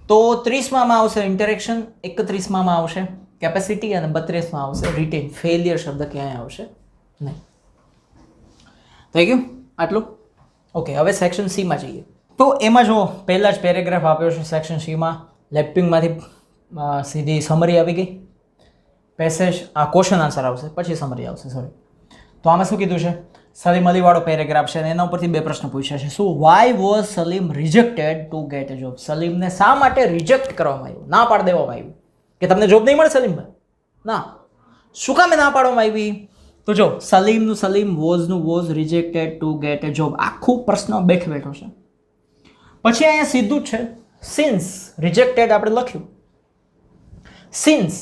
તો 30માં આવશે ઇન્ટરેક્શન, 31માં આવશે કેપેસિટી અને 32માં આવશે રિટેન. ફેલિયર શબ્દ ક્યાંય આવશે નહીં. થઈ ગયું આટલું? ઓકે, હવે સેક્શન સીમાં જઈએ. તો એમાં જો પહેલાં જ પેરેગ્રાફ આપ્યો છે સેક્શન સીમાં. લેપિંગમાંથી સીધી સમરી આવી ગઈ. પેસેજ આ ક્વેશ્ચન આન્સર આવશે, પછી સમરી આવશે. સોરી. તો આમાં શું કીધું છે? સલીમ અલી વાળો પેરેગ્રાફ છે અને એના ઉપરથી 2 પ્રશ્ન પૂછ્યા છે. શું why was Salim rejected to get a job. સલીમને શા માટે રિજેક્ટ કરવામાં આવ્યું, ના પાડી દેવામાં આવ્યું કે તમને જોબ નહીં મળે સલીમભાઈ? ના. શું કામે ના પાડવામાં આવી? તો જો સલીમનું સલીમ, વોઝનું was, rejected to get a job. આખું પ્રશ્ન બેઠો છે. પછી અહીંયા સીધું જ છે સિન્સ. રિજેક્ટેડ આપણે લખ્યું. Since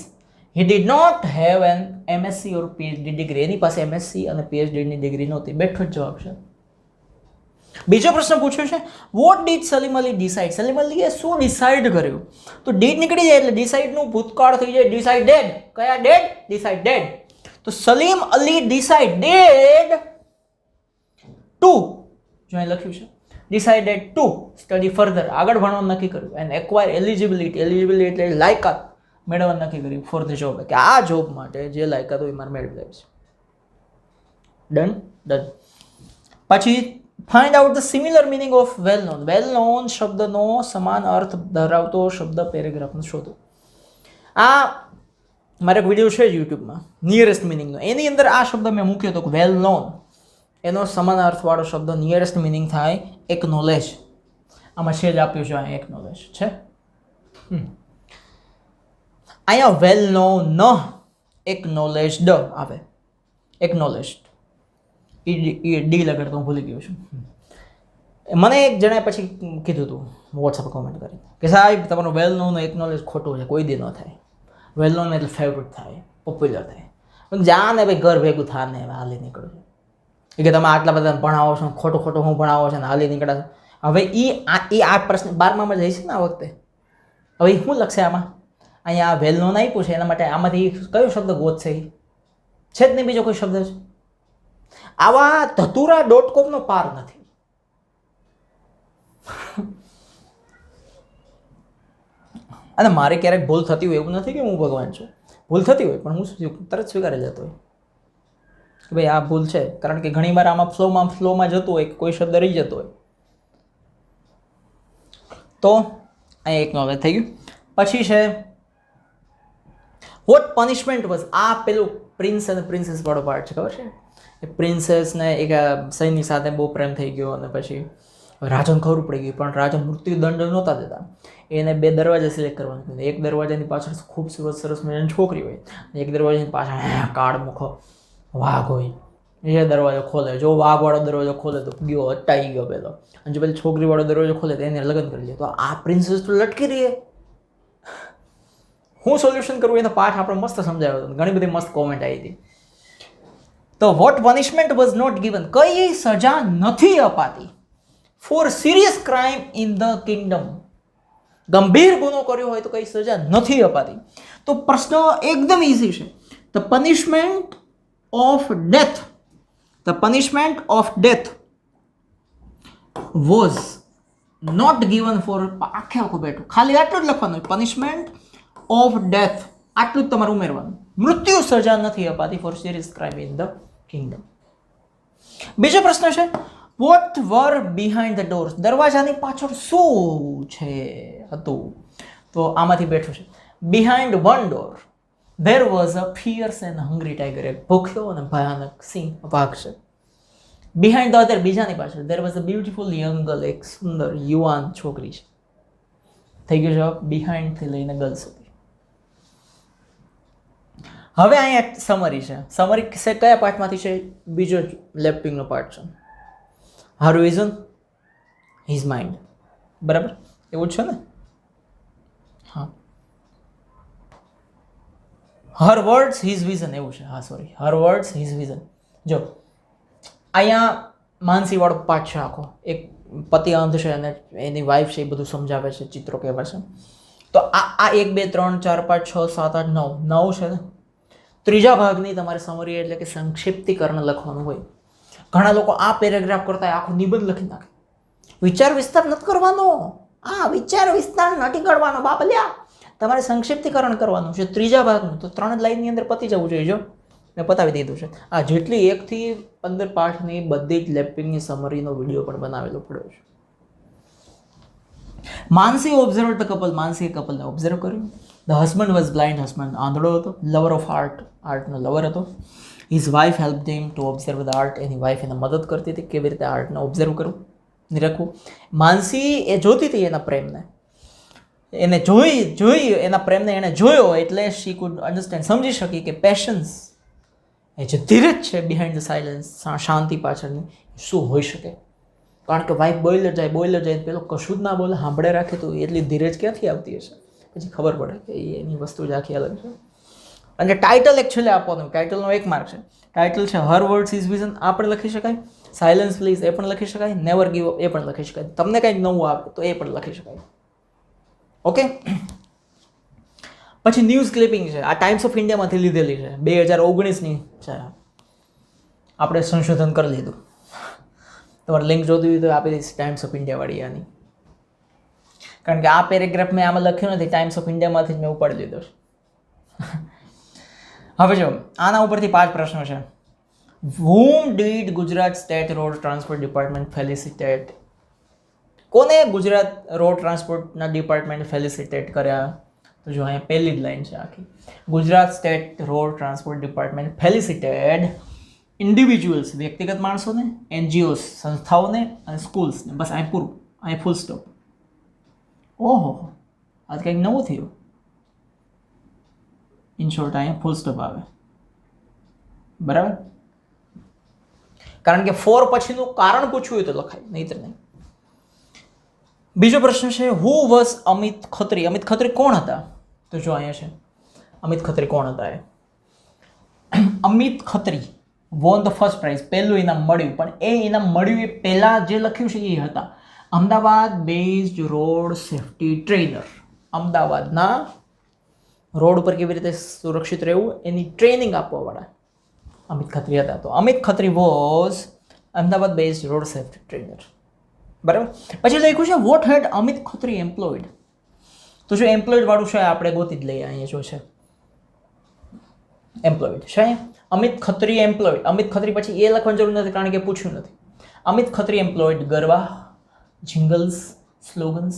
he did not have an MSc or PhD degree. એની પાસે MSc અને PhD ની ડિગ્રી નહોતી. બેઠો જ જવાબ છે. બીજો પ્રશ્ન પૂછ્યો છે what did Salim Ali decide. Salim અલીએ શું ડિસાઇડ કર્યું? તો ડીડ નીકળી જાય એટલે ડિસાઇડનું ભૂતકાળ થઈ જાય ડિસાઇડેડ. કયા ડેડ? ડિસાઇડેડ. તો સલીમ અલી ડિસાઇડેડ ટુ, જો અહીં લખ્યું છે ડિસાઇડેડ ટુ સ્ટડી ફર્ધર, આગળ ભણવાનું નક્કી કર્યું. એન્ડ એક્વાયર એલિજિબિલિટી એટલે લાયકાત મેળવવાનું નક્કી કર્યું ફોર ધ જોબ, કે આ જોબ માટે જે લાયકાત હોય એ મારે મેળવી લેવી છે. ડન. પછી find out the similar meaning of well known. Well known શબ્દનો સમાન અર્થ ધરાવતો શબ્દ પેરેગ્રાફનો શોધો. આ મારે એક વિડીયો છે યુટ્યુબમાં નિયરેસ્ટ મિનિંગનો, એની અંદર આ શબ્દ મેં મૂક્યો હતો કે વેલ નોન એનો સમાન અર્થવાળો શબ્દ નિયરેસ્ટ મિનિંગ થાય એકનોલેજ. આમાં છે જ આપ્યું છે, અહીંયા એકનોલેજ છે. અહીંયા વેલ નોન એકનોલેજ્ડ આવે, એકનોલેજ્ડ ડી લગાડતો હું ભૂલી ગયો છું. મને એક જણાએ પછી કીધું હતું વોટ્સઅપ કોમેન્ટ કરીને કે સાહેબ તમારું વેલ નોન એકનોલેજ ખોટું છે, કોઈ દી ન થાય. વેલ નોન એટલે ફેવરેટ થાય, પોપ્યુલર થાય. જા ને ભાઈ ઘર ભેગું થા ને હાલી નીકળો છો એ કે તમે આટલા બધા ભણાવો છો, ખોટું ખોટું હું ભણાવો છો ને હાલી નીકળ્યા છો. હવે એ આ પ્રશ્ન 12માં જઈશ ને આ વખતે. હવે શું લખશે આમાં? અહીંયા વેલ નોન આપ્યું છે એના માટે આમાંથી કયો શબ્દ ગોતશે? છે જ નહીં બીજો કોઈ શબ્દ છે? આવા ધતુરા.com પાર નથી. અને મારે ક્યારેક ભૂલ થતી હોય એવું નથી કે હું ભગવાન છું, ભૂલ થતી હોય પણ હું તરત સ્વીકારી જતો હોય કે ભાઈ આ ભૂલ છે. કારણ કે ઘણી વાર આમાં ફ્લોમાં જતું હોય, કોઈ શબ્દ રહી જતો હોય. તો અહીંયા એક નોલેજ થઈ ગયું. પછી છે વોટ પનિશમેન્ટ વોઝ. આ પેલું પ્રિન્સ અને પ્રિન્સેસ વાળો પાર્ટ છે, ખબર છે? એ પ્રિન્સેસને એક સૈનિક સાથે બહુ પ્રેમ થઈ ગયો અને પછી રાજાને ખબર પડી ગઈ, પણ રાજા મૃત્યુદંડ નહોતા દેતા. એને 2 દરવાજા સિલેક્ટ કરવાનું કીધું. એક દરવાજાની પાછળ ખૂબસૂરત સરસ મજાની છોકરી હોય, એક દરવાજાની પાછળ કાળમુખો વાઘ હોય. એ દરવાજો ખોલે, જો વાઘવાળો દરવાજો ખોલે તો ગયો, અટાઈ ગયો પેલો. અને જો પેલી છોકરીવાળો દરવાજો ખોલે તો એને લગ્ન કરી લે. તો આ પ્રિન્સેસ તો લટકી રહી. હું સોલ્યુશન કરું એનો પાઠ આપણે મસ્ત સમજાવ્યો હતો, ઘણી બધી મસ્ત કોમેન્ટ આવી હતી. તો what punishment was not given. કઈ સજા નથી અપાતી for serious crime in the kingdom. ગંભીર ગુનો કર્યો હોય તો કઈ સજા નથી અપાતી. તો પ્રશ્ન એકદમ ઇઝી છે. The punishment of death, the punishment of death was not given for, આખે આખું બેઠું ખાલી આટલું જ લખવાનું, પનિશમેન્ટ ઓફ ડેથ આટલું જ તમારે ઉમેરવાનું. મૃત્યુ સજા નથી અપાતી for serious crime in the kingdom. બીજો પ્રશ્ન છે what were behind the doors. દરવાજાની પાછળ શું હતું? તો આમાંથી બેઠું છે. Behind one door there was a fierce and hungry tiger. એક ભૂખ્યો અને ભયાનક સિંહ વાઘ છે. બિહાઇન્ડ ધ અધર, બીજાની પાછળ, there was a beautiful young girl. એક સુંદર યુવાન છોકરી છે. થઈ ગયો જવાબ બિહાઇન્ડ થી લઈને ગર્લ સુધી. હવે અહીંયા સમરી છે. સમરી છે કયા પાર્ટમાંથી છે? બીજો લેફ્ટિંગનો પાર્ટ છે. હર વિઝન હિઝ માઇન્ડ. બરાબર એવું જ છે ને? હા, હર વર્ડ્સ હિઝ વિઝન એવું છે. હા સોરી, હર વર્ડ્સ હિઝ વિઝન. જો અહીંયા માનસી વાળો પાઠ છે આખો. એક પતિ અંધ છે અને એની વાઈફ છે, એ બધું સમજાવે છે, ચિત્રો કહેવાય છે. તો આ 1 2 3 4 5 6 7 8 9 છે ને. ત્રીજા ભાગની તમારે સમરી એટલે કે સંક્ષિપ્તીકરણ લખવાનું હોય. ઘણા લોકો આ પેરેગ્રાફ કરતા આખો નિબંધ લખી નાખે. વિચાર વિસ્તાર નથી કરવાનો. વિચાર વિસ્તાર નથી કરવાનો બાપલ્યા. તમારે સંક્ષિપ્તીકરણ કરવાનું છે ત્રીજા ભાગનું. તો 3 જ લાઈનની અંદર પતી જવું જોઈએ. જો મેં પતાવી દીધું છે. આ જેટલી 1 થી 15 પાઠની બધી જ લેપિંગની સમરીનો વિડીયો પણ બનાવેલો પડ્યો છે. Mansi observe the couple. માનસીએ કપલને ઓબ્ઝર્વ કર્યું. The husband was blind. Husband આંધળો હતો. Lover of art. આર્ટનો લવર હતો. His wife help him to observe the art. એની વાઇફ એને મદદ કરતી હતી કેવી રીતે આર્ટને ઓબ્ઝર્વ કરવું, નિરખવું. માનસી એ જોતી હતી એના પ્રેમને. એને જોઈ એના પ્રેમને એને જોયો એટલે શી કુડ અન્ડરસ્ટેન્ડ, સમજી શકી કે પેશન્સ એ જે ધીરજ છે બિહાઇન્ડ ધ સાયલન્સ, શાંતિ પાછળની શું હોઈ શકે. કારણ કે વાઇફ બોઇલર જાય પેલો કશું જ ના બોલે, સાંભળે રાખે તો એટલી ધીરજ ક્યાંથી આવતી હશે? પછી ખબર પડે કે એની વસ્તુ જ આખી અલગ છે. અને ટાઇટલ એકચ્યુઅલી આપવાનું. ટાઇટલનો 1 માર્ક છે. ટાઇટલ છે હર વર્ડ્સ ઇઝ વિઝન, આ પણ લખી શકાય. સાયલન્સ પ્લીઝ એ પણ લખી શકાય. નેવર ગીવ અપ એ પણ લખી શકાય. તમને કંઈક નવું આવે તો એ પણ લખી શકાય. ઓકે. પછી ન્યૂઝ ક્લિપિંગ છે. આ ટાઈમ્સ ઓફ ઇન્ડિયામાંથી લીધેલી છે, 2019ની છે. આપણે સંશોધન કરી લીધું. તમારે લિંક જોતી હોય તો આપી દઈશ ટાઈમ્સ ઓફ ઇન્ડિયા વાળી આની. કારણ કે આ પેરેગ્રાફ મેં આમાં લખ્યું નથી, ટાઈમ્સ ઓફ ઇન્ડિયામાંથી જ મેં ઉપાડી લીધો છે. હવે જો આના ઉપરથી 5 પ્રશ્નો છે. whom did Gujarat state road transport department felicitate? કોને ગુજરાત રોડ ટ્રાન્સપોર્ટના ડિપાર્ટમેન્ટ ફેલિસિટેટ કર્યા? તો જો અહીંયા પહેલી જ લાઈન છે આખી. Gujarat state road transport department felicitated individuals વ્યક્તિગત માણસોને, એનજીઓસ સંસ્થાઓને અને સ્કૂલ્સને. બસ અહીં પૂરું, અહીં ફૂલ સ્ટોપ. ઓહો, આ તો કંઈક નવું થયું. ઇન શોર્ટ અહીંયા ફૂલ સ્ટોપ આવે, બરાબર. કારણ કે ફોર પછીનું કારણ પૂછવું હોય તો લખાય, નહીતર નહીં. બીજો પ્રશ્ન છે, હુ વોઝ અમિત ખત્રી? અમિત ખત્રી કોણ હતા? તો જો અહીંયા છે, અમિત ખત્રી કોણ હતા એ. Amit Khatri won the first prize, પહેલું ઇનામ મળ્યું. પણ એ ઇનામ મળ્યું એ પહેલાં જે લખ્યું છે એ હતા Ahmedabad based road safety trainer. અમદાવાદના રોડ ઉપર કેવી રીતે સુરક્ષિત રહેવું એની ટ્રેનિંગ આપવાવાળા અમિત ખત્રી હતા. તો Amit Khatri was Ahmedabad based road safety trainer, બરાબર. પછી લખ્યું છે વોટ હેડ અમિત ખત્રી એમ્પ્લોયડ? તો જો એમ્પ્લોયડ વાળું છે આપણે ગોતી જ લઈએ. અહીંયા જો છે એમ્પ્લોયડ છે, અમિત ખત્રી એમ્પ્લોયડ. અમિત ખત્રી પછી એ લખવાની જરૂર નથી કારણ કે પૂછ્યું નથી. Amit Khatri employed garba, jingles, slogans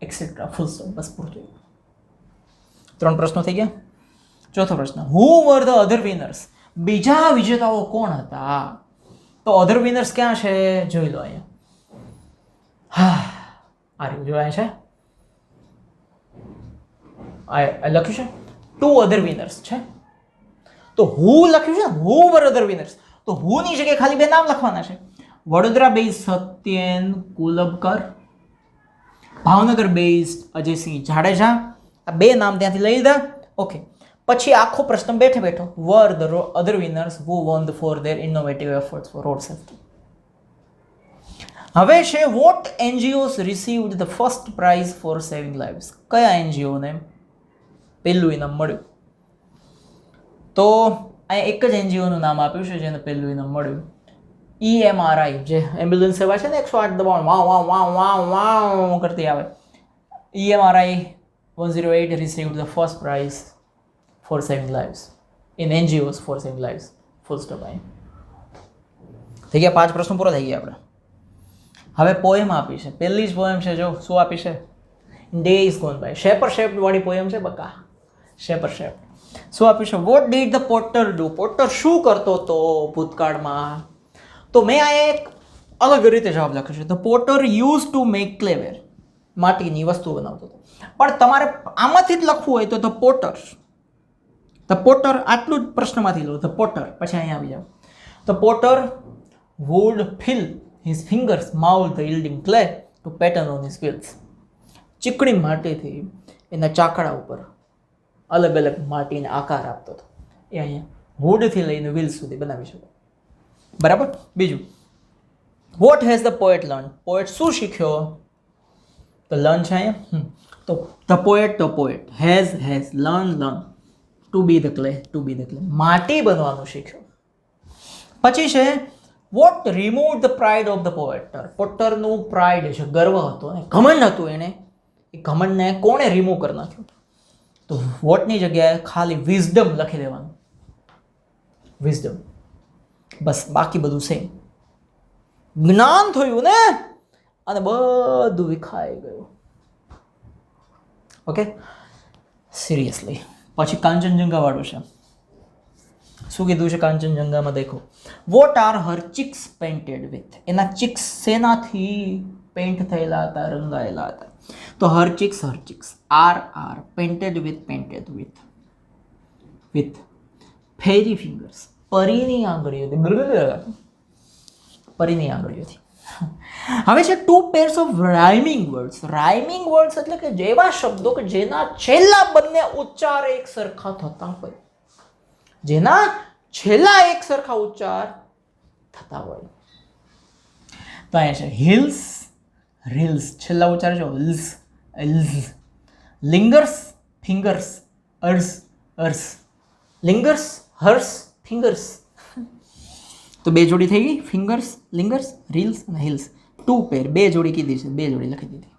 etcetera, full stop, બસ પૂરતું. 3 પ્રશ્નો થઈ ગયા. ચોથો પ્રશ્ન, હુ વર ધ અધર વિનર્સ? બીજા વિજેતાઓ કોણ હતા? તો અધર વિનર્સ ક્યાં છે જોઈ લો અહીંયા. હા, આ રહ્યું જો અહીંયા છે, આ લખ્યું છે 2 અધર વિનર્સ છે. તો હુ લખ્યું છે, હુ વર અધર વિનર્સ, તો હુ ની જગ્યાએ ખાલી 2 નામ લખવાના છે. Vadodara base Satyen Kulbakar, Bhavnagar base Ajaysinh Jadeja. આ 2 નામ ત્યાંથી લઈ લીધા. ઓકે, પછી આખો પ્રશ્ન બેઠે બેઠો, were the other winners who won for their innovative efforts for road safety. હવે છે what NGOs received the first prize for saving lives? કયા એનજીઓને પહેલું ઇનામ મળ્યું? તો અહીંયા એક જ એનજીઓનું નામ આપ્યું છે જેને પહેલું ઇનામ મળ્યું. EMRI, જે એમ્બ્યુલન્સ સેવા છે ને 108 દબાણ વાવ વાવ વાવ વાવ વાવ કરતી આવે. EMRI 108 received the first prize for saving lives in NGOs for saving lives. Full stop. થઈ ગયા 5 પ્રશ્નો પૂરા થઈ ગયા આપણે. હવે પોએમ આપી છે, પહેલી જ પોએમ છે. જો શું આપી છે, days gone by. Shaper shape વાળી પોએમ છે બકા, શેપર શેપ. શું આપ્યું છે, what did the potter do? Potter શું કરતો હતો ભૂતકાળમાં? તો મેં આ એક અલગ રીતે જવાબ લખ્યો છે. The potter use to make clayware, માટીની વસ્તુ બનાવતો હતો. પણ તમારે આમાંથી જ લખવું હોય તો ધ પોટર, ધ પોટર આટલું જ પ્રશ્નમાંથી લો, ધ પોટર. પછી અહીંયા આવી જાઓ. The potter would feel his fingers mouth the yielding clay to pattern on his wheels. ચીકણી માટીથી એના ચાકડા ઉપર અલગ અલગ માટીને આકાર આપતો હતો. એ અહીંયા વુડથી લઈને વ્હીલ્સ સુધી બનાવી શકો, બરાબર. બીજું, what has the poet learn? Poet શું શીખ્યો? તો લર્ન છે અહીંયા. તો the poet has learn to be the clay, માટી બનવાનું શીખ્યો. પછી છે what remove the pride of the potter? પોટરનું પ્રાઇડ છે, ગર્વ હતો ને ઘમંડ હતું એને, એ ઘમંડને કોણે રિમૂવ કરી નાખ્યું? તો વોટની જગ્યાએ ખાલી વિઝડમ લખી દેવાનું, વિઝડમ, બસ. બાકી બધું સેમ. જ્ઞાન થયું ને, અને બધું વિખાઈ ગયું. Okay, seriously. પછી કાંચનજંઘા વાળું છે. શું કીધું છે કાંચનજંઘામાં? દેખો, what are her cheeks painted with? એના ચીક્સ શેનાથી પેઇન્ટ થયેલા હતા, રંગાયેલા હતા? તો her cheeks are painted with fairy fingers, પરીની આંગળીઓથી. હવે છે 2 pairs of rhyming words. Rhyming words એટલે કે જેવા શબ્દો કે જેના છેલ્લા બંને ઉચ્ચાર એક સરખા થતા હોય, જેના છેલ્લા એક સરખા ઉચ્ચાર થતા હોય. તો અહીંયા છે હિલ્સ, રીલ્સ, છેલ્લા ઉચ્ચાર જો hills, lingers, fingers, hours, lingers, hers, fingers. તો 2 જોડી થઈ ગઈ, ફિંગર્સ, લિંગર્સ, રીલ્સ અને હિલ્સ. 2 પેર, 2 જોડી કીધી છે, 2 જોડી લખી દીધી.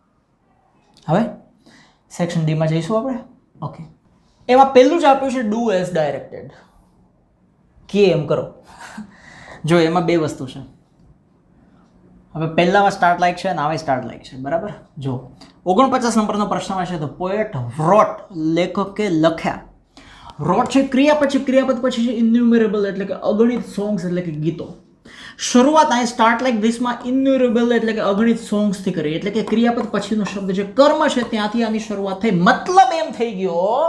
હવે સેક્શન ડીમાં જઈશું આપણે. ઓકે, એમાં પહેલું જ આપ્યું છે ડુ એઝ ડાયરેક્ટેડ, કે એમ કરો. જો એમાં 2 વસ્તુ છે. હવે પહેલામાં સ્ટાર્ટ લાઈક છે અને આવે સ્ટાર્ટ લાઈક છે, બરાબર. જો 49 નંબરનો પ્રશ્નમાં છે, ધ પોએટ રોટ, લેખકે લખ્યા. રોટ છે ક્રિયાપદ છે, ક્રિયાપદ પછી છે ઇન્યુમરેબલ એટલે કે અગણિત સોંગ્સ એટલે કે ગીતો. શરૂઆત અહીં સ્ટાર્ટ લાઈક ધીસમાં ઇન્યુરેબલ એટલે કે અગણિત સોંગ્સથી કરી, એટલે કે ક્રિયાપદ પછીનો શબ્દ જે કર્મ છે ત્યાંથી આની શરૂઆત થઈ. મતલબ એમ થઈ ગયો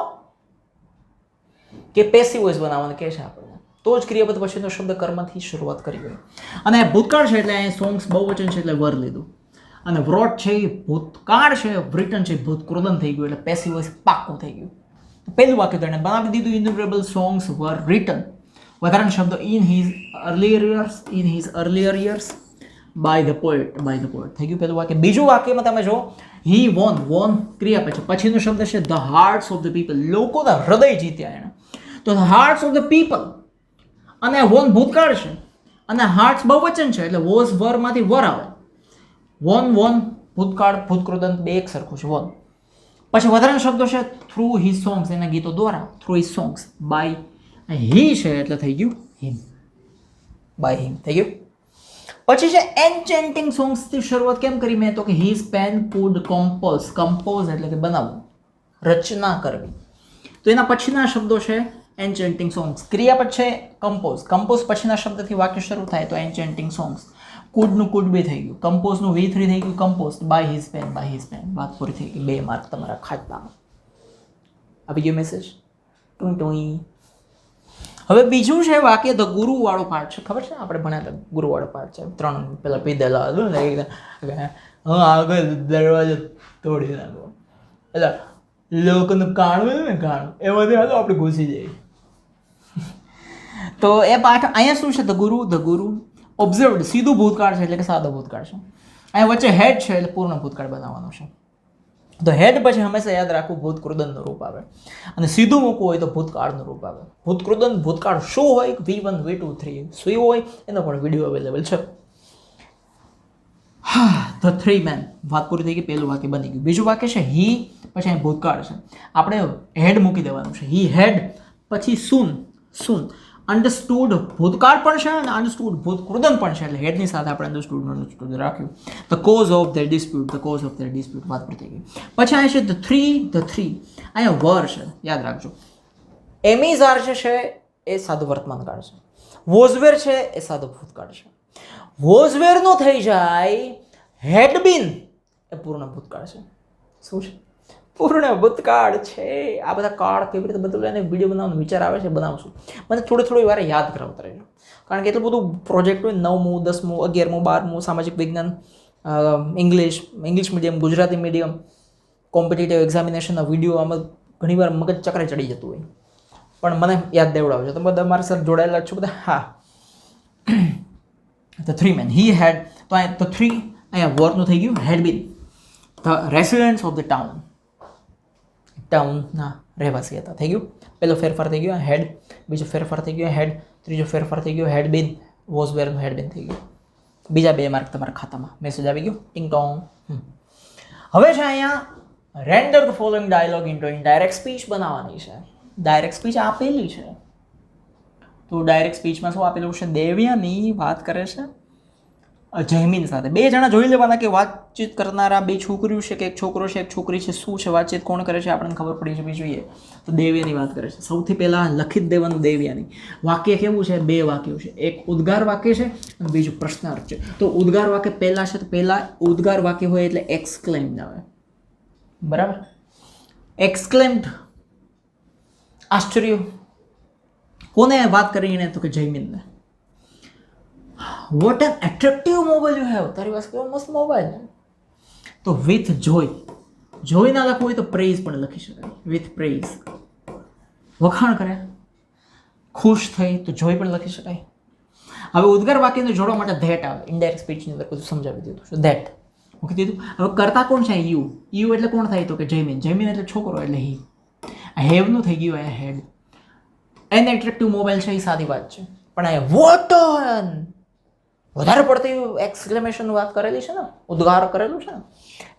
કે પેસિવ વોઇસ બનાવવાનું કે છે આપણને, તો જ ક્રિયાપદ પછીનો શબ્દ કર્મથી શરૂઆત કરી હોય. અને ભૂતકાળ છે એટલે અહીં સોંગ્સ બહુવચન છે એટલે વર લીધું. અને વ્રોટ છે એ ભૂતકાળ છે, બ્રિટન છે ભૂતકૃદન થઈ ગયું એટલે પેસિવ વોઇસ પાક્કું થઈ ગયું. પહેલું વાક્ય તો એને બનાવી દીધું, ઇન્યુમરેબલ સોંગ્સ વર રિટન. વધારાનો શબ્દ in his earlier years by the poet થઈ ગયું પહેલું વાક્ય. બીજું વાક્યમાં તમે જો હી વોન ક્રિયાપદ છે, પછીનો શબ્દ છે the hearts of the people, લોકોના હૃદય જીત્યા એણે. તો the hearts of the people અને વોન ભૂતકાળ છે અને હાર્ટ્સ બહુવચન છે એટલે વોઝ વરમાંથી વર આવે. વોન ભૂતકાળ ભૂતકૃદંત બે એક સરખું છે વોન. પછી વધારાના શબ્દો છે થ્રુ હિઝ સોંગ્સ, એના ગીતો દ્વારા, થ્રુ હિઝ સોંગ્સ બાય હી છે એટલે થઈ ગયું હિમ, બાય હિમ થઈ ગયું. પછી છે એન્ચેન્ટિંગ સોંગ્સથી શરૂઆત કેમ કરી મેં, તો કે હીઝ પેન કુડ કમ્પોઝ એટલે કે બનાવવું, રચના કરવી. તો એના પછીના શબ્દો છે એન્ચેન્ટિંગ સોંગ્સ. ક્રિયાપદ છે કમ્પોઝ પછીના શબ્દથી વાક્ય શરૂ થાય તો એન્ચેન્ટિંગ સોંગ્સ. કુડનું કુડ બી થઈ ગયું, કમ્પોઝનું V3 થઈ ગયું કમ્પોઝ, બાય હિઝ પેન, વાત પૂરી થઈ ગઈ. 2 માર્ક તમારા ખાતામાં આવી ગયો મેસેજ. ટુઈ. હવે બીજું છે વાક્ય ધ ગુરુ વાળો પાર્ટ છે, ખબર છે આપણે ભણ્યા હતા ગુરુ વાળો પાર્ટ છે, 3 પેલા પીધેલા હતું ને, આગળ દરવાજો તોડી નાખો એટલે લોકોનું કાણું ને કાણું એમાંથી હાલો આપણે ઘૂસી જઈએ. તો એ પાઠ અહીંયા શું છે, ધ ગુરુ ઓબ્ઝર્વડ સીધું ભૂતકાળ છે એટલે કે સાદો ભૂતકાળ છે. અહીંયા વચ્ચે હેડ છે એટલે પૂર્ણ ભૂતકાળ બનાવવાનો છે. તો હેડ પછી હંમેશા યાદ રાખવું ભૂતકૃદનનું રૂપ આવે અને સીધું મૂકવું હોય તો ભૂતકાળનું રૂપ આવે. ભૂતકાળ શું હોય, V1 V2 3 શું હોય એનો પણ વિડીયો અવેલેબલ છે. ધ થ્રી મેન, વાત પૂરી થઈ ગઈ, પહેલું વાક્ય બની ગયું. બીજું વાક્ય છે હી, પછી અહીં ભૂતકાળ છે, આપણે હેડ મૂકી દેવાનું છે. હી હેડ પછી સૂન અન્ડરસ્ટુડ ભૂતકાળ પણ છે અને અન્ડરસ્ટુડ ભૂતકૃદન પણ છે એટલે હેડની સાથે આપણે અન્ડરસ્ટુડ રાખ્યું. The cause of their dispute, વાત પૂરી થઈ ગઈ. પછી અહીંયા છે ધ થ્રી અહીંયા વર છે, યાદ રાખજો. એમિઝાર જે છે એ સાદું વર્તમાન કાળ છે, વોઝવેર છે એ સાદું ભૂતકાળ છે. વોઝવેરનું થઈ જાય હેડ બીન એ પૂર્ણ ભૂતકાળ છે. શું છે? પૂર્ણ ભૂતકાળ છે. આ બધા કાળ કેવી રીતે બદલે એને વિડીયો બનાવવાનો વિચાર આવે છે, બનાવશું. મને થોડી વાર યાદ કરાવતા રહેજો કારણ કે એટલું બધું પ્રોજેક્ટ હોય, 9મું 10મું 11મું 12મું સામાજિક વિજ્ઞાન, English medium, Gujarati medium, competitive એક્ઝામિનેશનના વિડીયો આમાં ઘણીવાર મગજ ચક્રે ચડી જતું હોય પણ મને યાદ દેવડાવજો. તમે બધા મારી સાથે જોડાયેલા છો બધા. હા, ધ થ્રી મેન હી હેડ, તો અહીંયા ધ થ્રી અહીંયા વોરનું થઈ ગયું હેડ બીન. ધ રેસિડેન્ટ્સ ઓફ ધ ટાઉનના રહેવાસી હતા, થઈ ગયું. પહેલો ફેરફાર થઈ ગયો હેડ, બીજો ફેરફાર થઈ ગયો હેડ, ત્રીજો ફેરફાર થઈ ગયો હેડ બીન, વોઝ વેરનું હેડ બીન થઈ ગયું. બીજા 2 માર્ક તમારા ખાતામાં મેસેજ આવી ગયો, ટિંગ ટોંગ. હવે છે અહીંયા render the following dialogue into indirect speech બનાવવાની છે. ડાયરેક્ટ સ્પીચ આપેલી છે તો ડાયરેક્ટ સ્પીચમાં શું આપેલું છે, દેવ્યાની વાત કરે છે જયમીન સાથે. 2 જણા જોઈ લેવાના કે વાતચીત કરનારા 2 છોકરીઓ છે કે એક છોકરો છે એક છોકરી છે, શું છે વાતચીત કોણ કરે છે આપણને ખબર પડી જવી જોઈએ. તો દેવ્યાની વાત કરે છે. સૌથી પહેલાં લખી જ દેવાનું દેવ્યાની. વાક્ય કેવું છે, 2 વાક્યો છે, એક ઉદ્ગાર વાક્ય છે અને બીજું પ્રશ્નાર્થ છે. તો ઉદ્ગાર વાક્ય પહેલાં છે તો પહેલાં ઉદ્ગાર વાક્ય હોય એટલે એક્સક્લેમ્ડ આવે, બરાબર. એક્સક્લેમ્ડ આશ્ચર્ય કોને વાત કરીને, તો કે જયમીનને. What an attractive mobile you have, તારી પાસે કેવો મસ્ત મોબાઈલ છે. તો વિથ જોય ના લખવું હોય તો પ્રેઝ પણ લખી શકાય, વિથ પ્રેઝ. વખાણ કર્યા, ખુશ થઈ તો જોય પણ લખી શકાય. હવે ઉદ્ગાર વાક્યને જોડવા માટે ધેટ આવે, ઇનડાયરેક્ટ સ્પીચની અંદર બધું સમજાવી દીધું છે. ધેટ મૂકી દીધું. હવે કરતા કોણ છે, યુ એટલે કોણ થાય તો કે જયમીન એટલે છોકરો એટલે હી. હેવનું થઈ ગયું અહીંયા હેડ. એન એટ્રેક્ટિવ મોબાઈલ છે એ સાદી વાત છે પણ અહીંયા વોટ વધારે પડતી એક્સક્લેમેશનની વાત કરેલી છે ને, ઉદ્ગાર કરેલું છે ને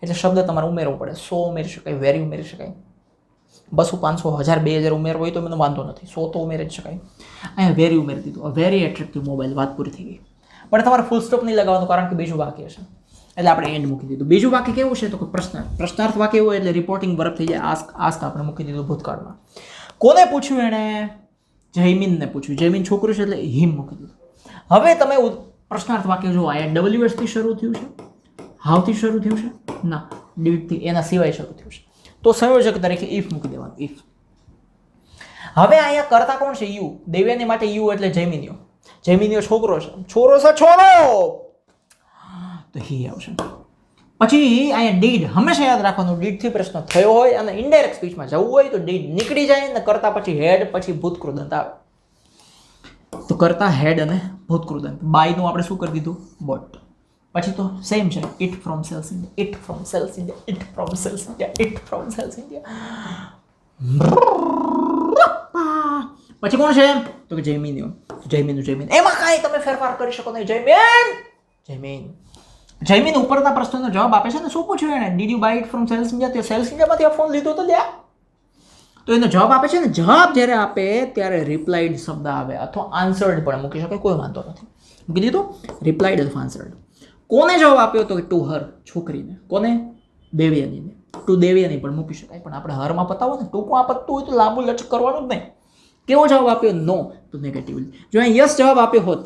એટલે શબ્દ તમારે ઉમેરવો પડે. 100 ઉમેરી શકાય, વેરી ઉમેરી શકાય, 200 500 1000 2000 ઉમેરવો હોય તો મને વાંધો નથી, 100 તો ઉમેરી જ શકાય. અહીંયા વેરી ઉમેરી દીધું, વેરી એટ્રેક્ટિવ મોબાઈલ, વાત પૂરી થઈ ગઈ. પણ તમારે ફૂલ સ્ટોપ નહીં લગાવવાનું કારણ કે બીજું વાક્ય છે એટલે આપણે એન્ડ મૂકી દીધું. બીજું વાક્ય કેવું છે તો કે પ્રશ્નાર્થ વાક્ય હોય એટલે રિપોર્ટિંગ વર્બ થઈ જાય. આસ્ક આપણે મૂકી દીધું ભૂતકાળમાં. કોને પૂછ્યું એણે, જયમીનને પૂછ્યું. જયમીન છોકરું છે એટલે હિમ મૂકી દીધું. હવે તમે પ્રશ્નાર્થ વાક્ય જો અહીંયા WH થી શરૂ થયું છે, હાવ થી શરૂ થયું છે, ના ડીડ થી એના સિવાય શરૂ થયું છે, તો સંયોજક તરીકે ઇફ મૂકી દેવાનું, ઇફ. હવે અહીંયા કરતા કોણ છે? યુ. દેવ્યાની માટે યુ એટલે જૈમિનીઓ. જૈમિનીઓ છોકરો છે, છોરો છે, છોરો, તો હી આવશે. પછી અહીંયા ડીડ હંમેશા યાદ રાખવાનું, ડીડ થી પ્રશ્ન થયો હોય અને ઇનડાયરેક્ટ સ્પીચમાં જવું હોય તો ડીડ નીકળી જાય ને કરતા પછી હેડ પછી ભૂતકૃદંત આવે. તો કરતા હેડ અને ભૂતકૃદંત. બાય નું આપણે શું કરી દીધું? બોટ. પછી તો સેમ છે, it from Sales India, it from Sales India, it from Sales India, it from Sales India. પછી કોણ છે? તો કે જૈમિનીઓ. જૈમિન. એમાં કાંઈ તમે ફેરફાર કરી શકો નહીં. જૈમિન ઉપરના પ્રશ્નનો જવાબ આપે છે ને. શું પૂછ્યું એને? Did you buy it from Sales India? તે સેલ્સ ઇન્ડિયામાંથી આ ફોન લીધો તો લ્યા. તો એનો જવાબ આપે છે ને. જવાબ જ્યારે આપે ત્યારે રિપ્લાઇડ શબ્દ આવે અથવા આન્સર્ડ પણ મૂકી શકે, કોઈ વાંધો નથી. મૂકી દીધું રિપ્લાઇડ અથવા આન્સર્ડ. કોને જવાબ આપ્યો? તો કે ટુ હર, છોકરીને. કોને? દેવયાનીને. ટુ દેવયાની પણ મૂકી શકાય, પણ આપણે હરમાં પતાવો ને, ટૂંકું આપતું હોય તો લાંબુ લચક કરવાનું જ નહીં. કેવો જવાબ આપ્યો? નો, તો નેગેટિવલી. જો અહીં યસ જવાબ આપ્યો હોત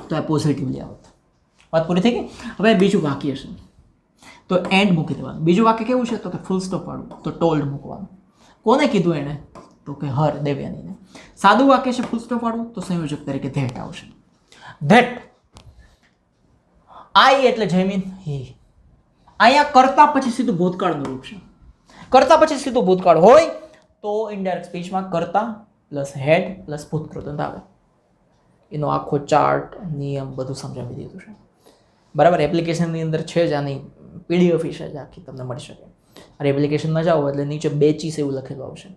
તો આ પોઝિટિવલી આવત. વાત પૂરી થઈ ગઈ. હવે બીજું વાક્ય છે તો એન્ડ મૂકી દેવાનું. બીજું વાક્ય કેવું છે? તો કે ફૂલ સ્ટોપ વાળું, તો ટોલ્ડ મૂકવાનું. કોને કીધું એને? તો કે હર, દેવયાનીને. સાદું વાક્ય છે ફૂલ સ્ટોપ વાળું, તો સંયોજક તરીકે ધેટ આવશે. ધેટ. આઈ એટલે જૈમિન, હી. અહીંયા કરતા પછી સીધું ભૂતકાળનું રૂપ છે. કરતા પછી સીધું ભૂતકાળ હોય તો ઇનડાયરેક્ટ સ્પીચમાં કરતા પ્લસ હેડ પ્લસ ભૂતકૃદંત આવે. એનો આખો ચાર્ટ, નિયમ બધું સમજાવી દીધું છે. બરાબર. એપ્લિકેશનની અંદર છે જ, આની PDF છે જ આખી, તમને મળી શકે. અરે એપ્લિકેશનમાં જાઓ એટલે નીચે બેચીસ એવું લખેલું આવશે,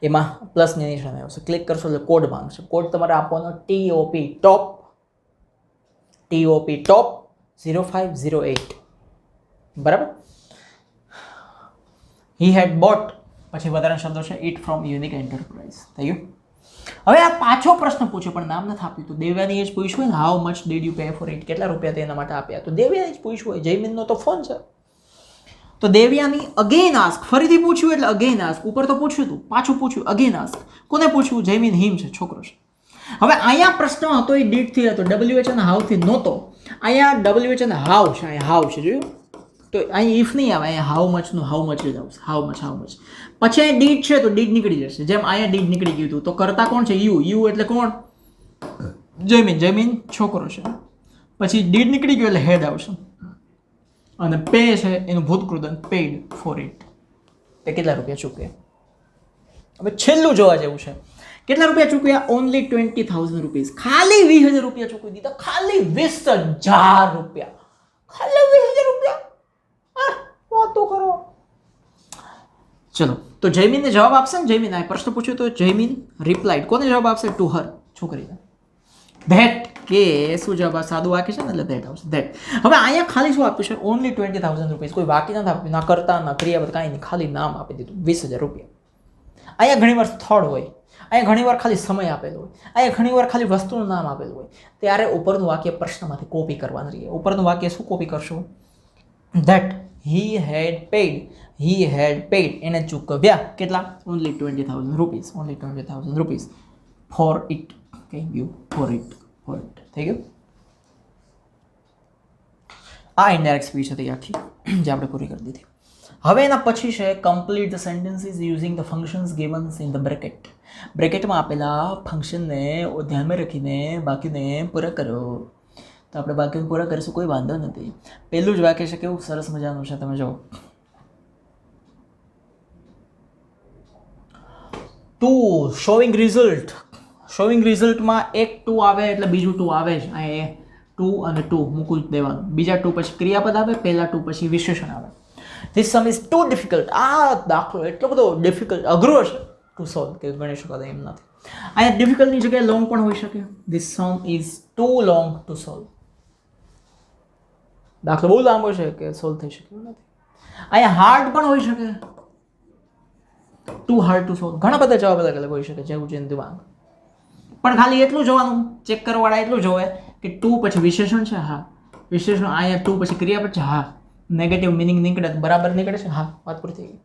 એમાં પ્લસની નિશાની આવશે. ક્લિક કરશો એટલે કોડ માંગશે. કોડ તમારે આપવાનો TOP ટોપ 0508. બરાબર. હી હેડ બોટ, પછી વધારાના શબ્દો છે ઇટ ફ્રોમ યુનિક એન્ટરપ્રાઇઝ. થઈ ગયું. હવે આ પાછો પ્રશ્ન પૂછ્યો પણ નામ નથી આપ્યું, તો દેવ્યાનીએ જ પૂછ્યું હોય ને, how much did you pay four it? કેટલા રૂપિયા તેના માટે આપ્યા? તો દેવ્યાની જ પૂછ્યું હોય. જૈમિનનો તો ફોન છે, તો દેવ્યાની અગેન આસ્ક. ફરીથી પૂછ્યું એટલે અગેન આસ્ક. ઉપર તો પૂછ્યું હતું, પાછું પૂછ્યું, અગેન આસ્ક. કોને પૂછ્યું? જૈમિન. હિમ છે, છોકરો છે. હવે અહીંયા પ્રશ્ન હતો એ ડીડ થી હતો, WH અને હાઉ થી નહોતો. અહીંયા WH અને હાઉ છે, અહીંયા હાઉ છે, જોયું? તો અહીં ઇફ નહીં આવે, અહીંયા હાઉ મચનું હાઉ મચ જ આવશે. How much. પછી અહીં ડીડ છે તો ડીડ નીકળી જશે, જેમ અહીંયા ડીડ નીકળી ગયું હતું. તો કરતા કોણ છે? યુ એટલે કોણ? જૈમિન છોકરો છે. પછી ડીડ નીકળી ગયું એટલે હેડ આવશે. અને પે છે એનું ભૂતકૃદંત, પેઇડ ફોર ઇટ. તે કેટલા રૂપિયા ચૂકવ્યા? હવે છેલ્લું જોવા જેવું છે. કેટલા રૂપિયા ચૂકવ્યા? Only 20,000 rupees. ખાલી 20,000 રૂપિયા ચૂકવી દીધા. ખાલી 20,000 રૂપિયા. ખાલી 20,000 રૂપિયા. વાતો કરો. ચલો, તો જૈમિનને જવાબ આપશે ને. જૈમિન આ પ્રશ્ન પૂછ્યો તો જૈમિન રિપ્લાઇડ. કોને જવાબ આપશે? ટુ હર, છોકરીને. ધેટ કે શું જવાબ? સાદું વાક્ય છે ને એટલે ધેટ આવશે. ધેટ. હવે અહીંયા ખાલી શું આપ્યું છે? Only 20,000 rupees. કોઈ વાક્ય નથી આપ્યું, ના કરતા ના ક્રિયાપદ કાંઈ નહીં, ખાલી નામ આપી દીધું, 20,000 રૂપિયા. અહીંયા ઘણીવાર સ્થળ હોય, અહીંયા ઘણીવાર ખાલી સમય આપેલો હોય, અહીંયા ઘણીવાર ખાલી વસ્તુનું નામ આપેલું હોય. ત્યારે ઉપરનું વાક્ય પ્રશ્નમાંથી કોપી કરવાનું રહીએ. ઉપરનું વાક્ય શું કોપી કરશો? That he had paid. He had paid. એને ચૂકવ્યા કેટલા? Only 20,000 rupees. Only 20,000 rupees for it. કહી ગયું ફોર ઇટ. થઈ ગયું. આ ઇનડાયરેક્ટ સ્પીચ હતી આખી, જે આપણે પૂરી કરી દીધી. હવે એના પછી છે complete the sentences using the functions givens in the bracket. બ્રેકેટમાં આપેલા ફંક્શનને ધ્યાનમાં રાખીને બાકીને પૂરા કરો. તો આપણે બાકીને પૂરા કરીશું, કોઈ વાંધો નથી. પહેલું જ વાક્ય છે, કેવું સરસ મજાનું છે, તમે જુઓ. Too showing result. શોઈંગ રિઝલ્ટમાં એક ટુ આવે એટલે બીજું ટુ આવે જ. અહીંયા ટુ અને ટુ મૂકું જ દેવાનું. બીજા ટુ પછી ક્રિયાપદ આવે, પહેલા ટુ પછી વિશેષણ આવે. This sum is too difficult. આ દાખલો એટલો બધો ડિફિકલ્ટ, અઘરો છે ટુ સોલ્વ કે ગણી શકાતો એમ નથી. અહીંયા ડિફિકલ્ટની જગ્યાએ લોંગ પણ હોઈ શકે. This sum is too long to solve. દાખલો બહુ લાંબો છે કે સોલ્વ થઈ શકે એવું નથી. અહીંયા હાર્ડ પણ હોઈ શકે, ટુ હાર્ડ ટુ સોલ્વ. ઘણા બધા જવાબ અલગ અલગ હોઈ શકે, જેવું જેમ દિમાગ. પણ ખાલી એટલું જોવાનું, ચેક કરવાવાળા એટલું જોવે કે ટુ પછી વિશેષણ છે, હા. વિશેષણ અહીંયા ટુ પછી ક્રિયાપદ છે, હા. નેગેટિવ મિનિંગ નીકળે બરાબર નીકળે છે, હા. વાત પૂરી થઈ ગઈ.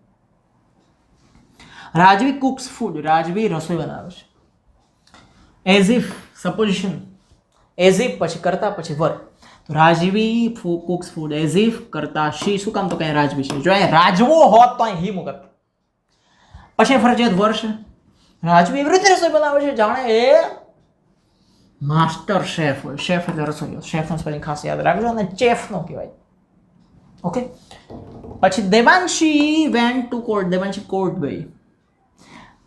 રાજવી કુક્સ ફૂડ. રાજવી રસોઈ બનાવે છે. As if, supposition, as if પછી કરતા પછી વર્ક. તો રાજવી કુક્સ ફૂડ એઝ ઇફ કરતા શી. શું કામ? તો કઈ રાજવી છે. જો અહીંયા રાજવો હોત તો અહીં હી મુકત. પછી ફરજિયાત વર્ષ. રાજવી એવી રીતે રસોઈ બનાવે છે જાણે એ માસ્ટર શેફ હોય. શેફ એટલે રસોઈયો. શેફનો સ્પેલિંગ ખાસ યાદ રાખજો અને ચેફ નો કહેવાય. ઓકે. પછી Devanshi went to court. Devanshi court ગઈ.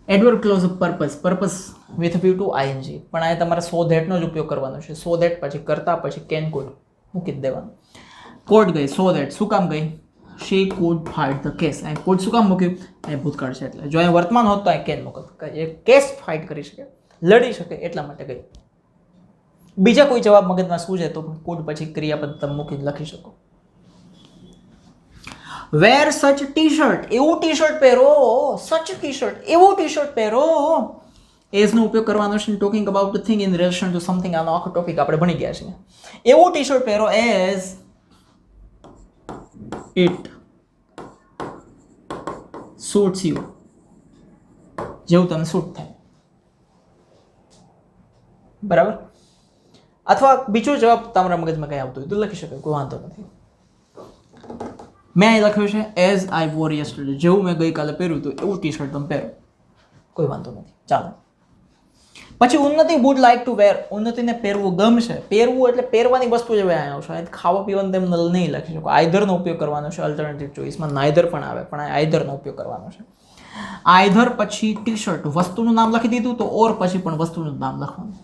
Adverb clause purpose. Purpose with view to ING. પણ અહીંયા તમારે સો ધેટનો જ ઉપયોગ કરવાનો છે. સો ધેટ પછી કરતા પછી કેન કુડ મૂકી જ દેવાનું. કોર્ટ ગઈ. સો ધેટ શું કામ ગઈ? She could fight the case. અહીં કુડ શું કામ મૂક્યું? અહીં ભૂતકાળ છે એટલે. જો અહીં વર્તમાન હોત તો અહીં કેન મૂકત. એ કેસ ફાઇટ કરી શકે, લડી શકે એટલા માટે ગઈ. બીજા કોઈ જવાબ મગજમાં શું છે તો કુડ પછી ક્રિયાપદ તમે મૂકીને લખી શકો. વેર સચ ટી શર્ટ. એવું ટી શર્ટ પહેરો. સચ ટી શર્ટ. એવું ટી શર્ટ પહેરો. એઝ નો ઉપયોગ કરવાનો છે. Talking about the thing in relation two something. આનો આખો ટોપિક આપણે ભણી ગયા છીએ. એવું ટી શર્ટ પહેરો એઝ ઇટ suits you. જેવું તમને સૂટ થાય. બરાબર. અથવા બીજો જવાબ તમારા મગજમાં કઈ આવતો હોય તો લખી શકાય, કોઈ વાંધો નથી. મેં અહીં લખ્યું છે એઝ આઈ વોર યસ્ટરડે. જેવું મેં ગઈકાલે પહેર્યું હતું એવું ટી શર્ટ તમે પહેરો, કોઈ વાંધો નથી, ચાલો. પછી ઉન્નતિ વુડ લાઈક ટુ વેર. ઉન્નતિને પહેરવું ગમશે. પહેરવું એટલે પહેરવાની વસ્તુ જ અહીંયા આવશે. ખાવા પીવાનું તેમ નહીં લખી શકો. આઈધરનો ઉપયોગ કરવાનો છે. અલ્ટરનેટિવ ચોઇસમાં નાઈધર પણ આવે, પણ આઈધરનો ઉપયોગ કરવાનો છે. આઈધર પછી ટી શર્ટ વસ્તુનું નામ લખી દીધું તો ઓર પછી પણ વસ્તુનું નામ લખવાનું.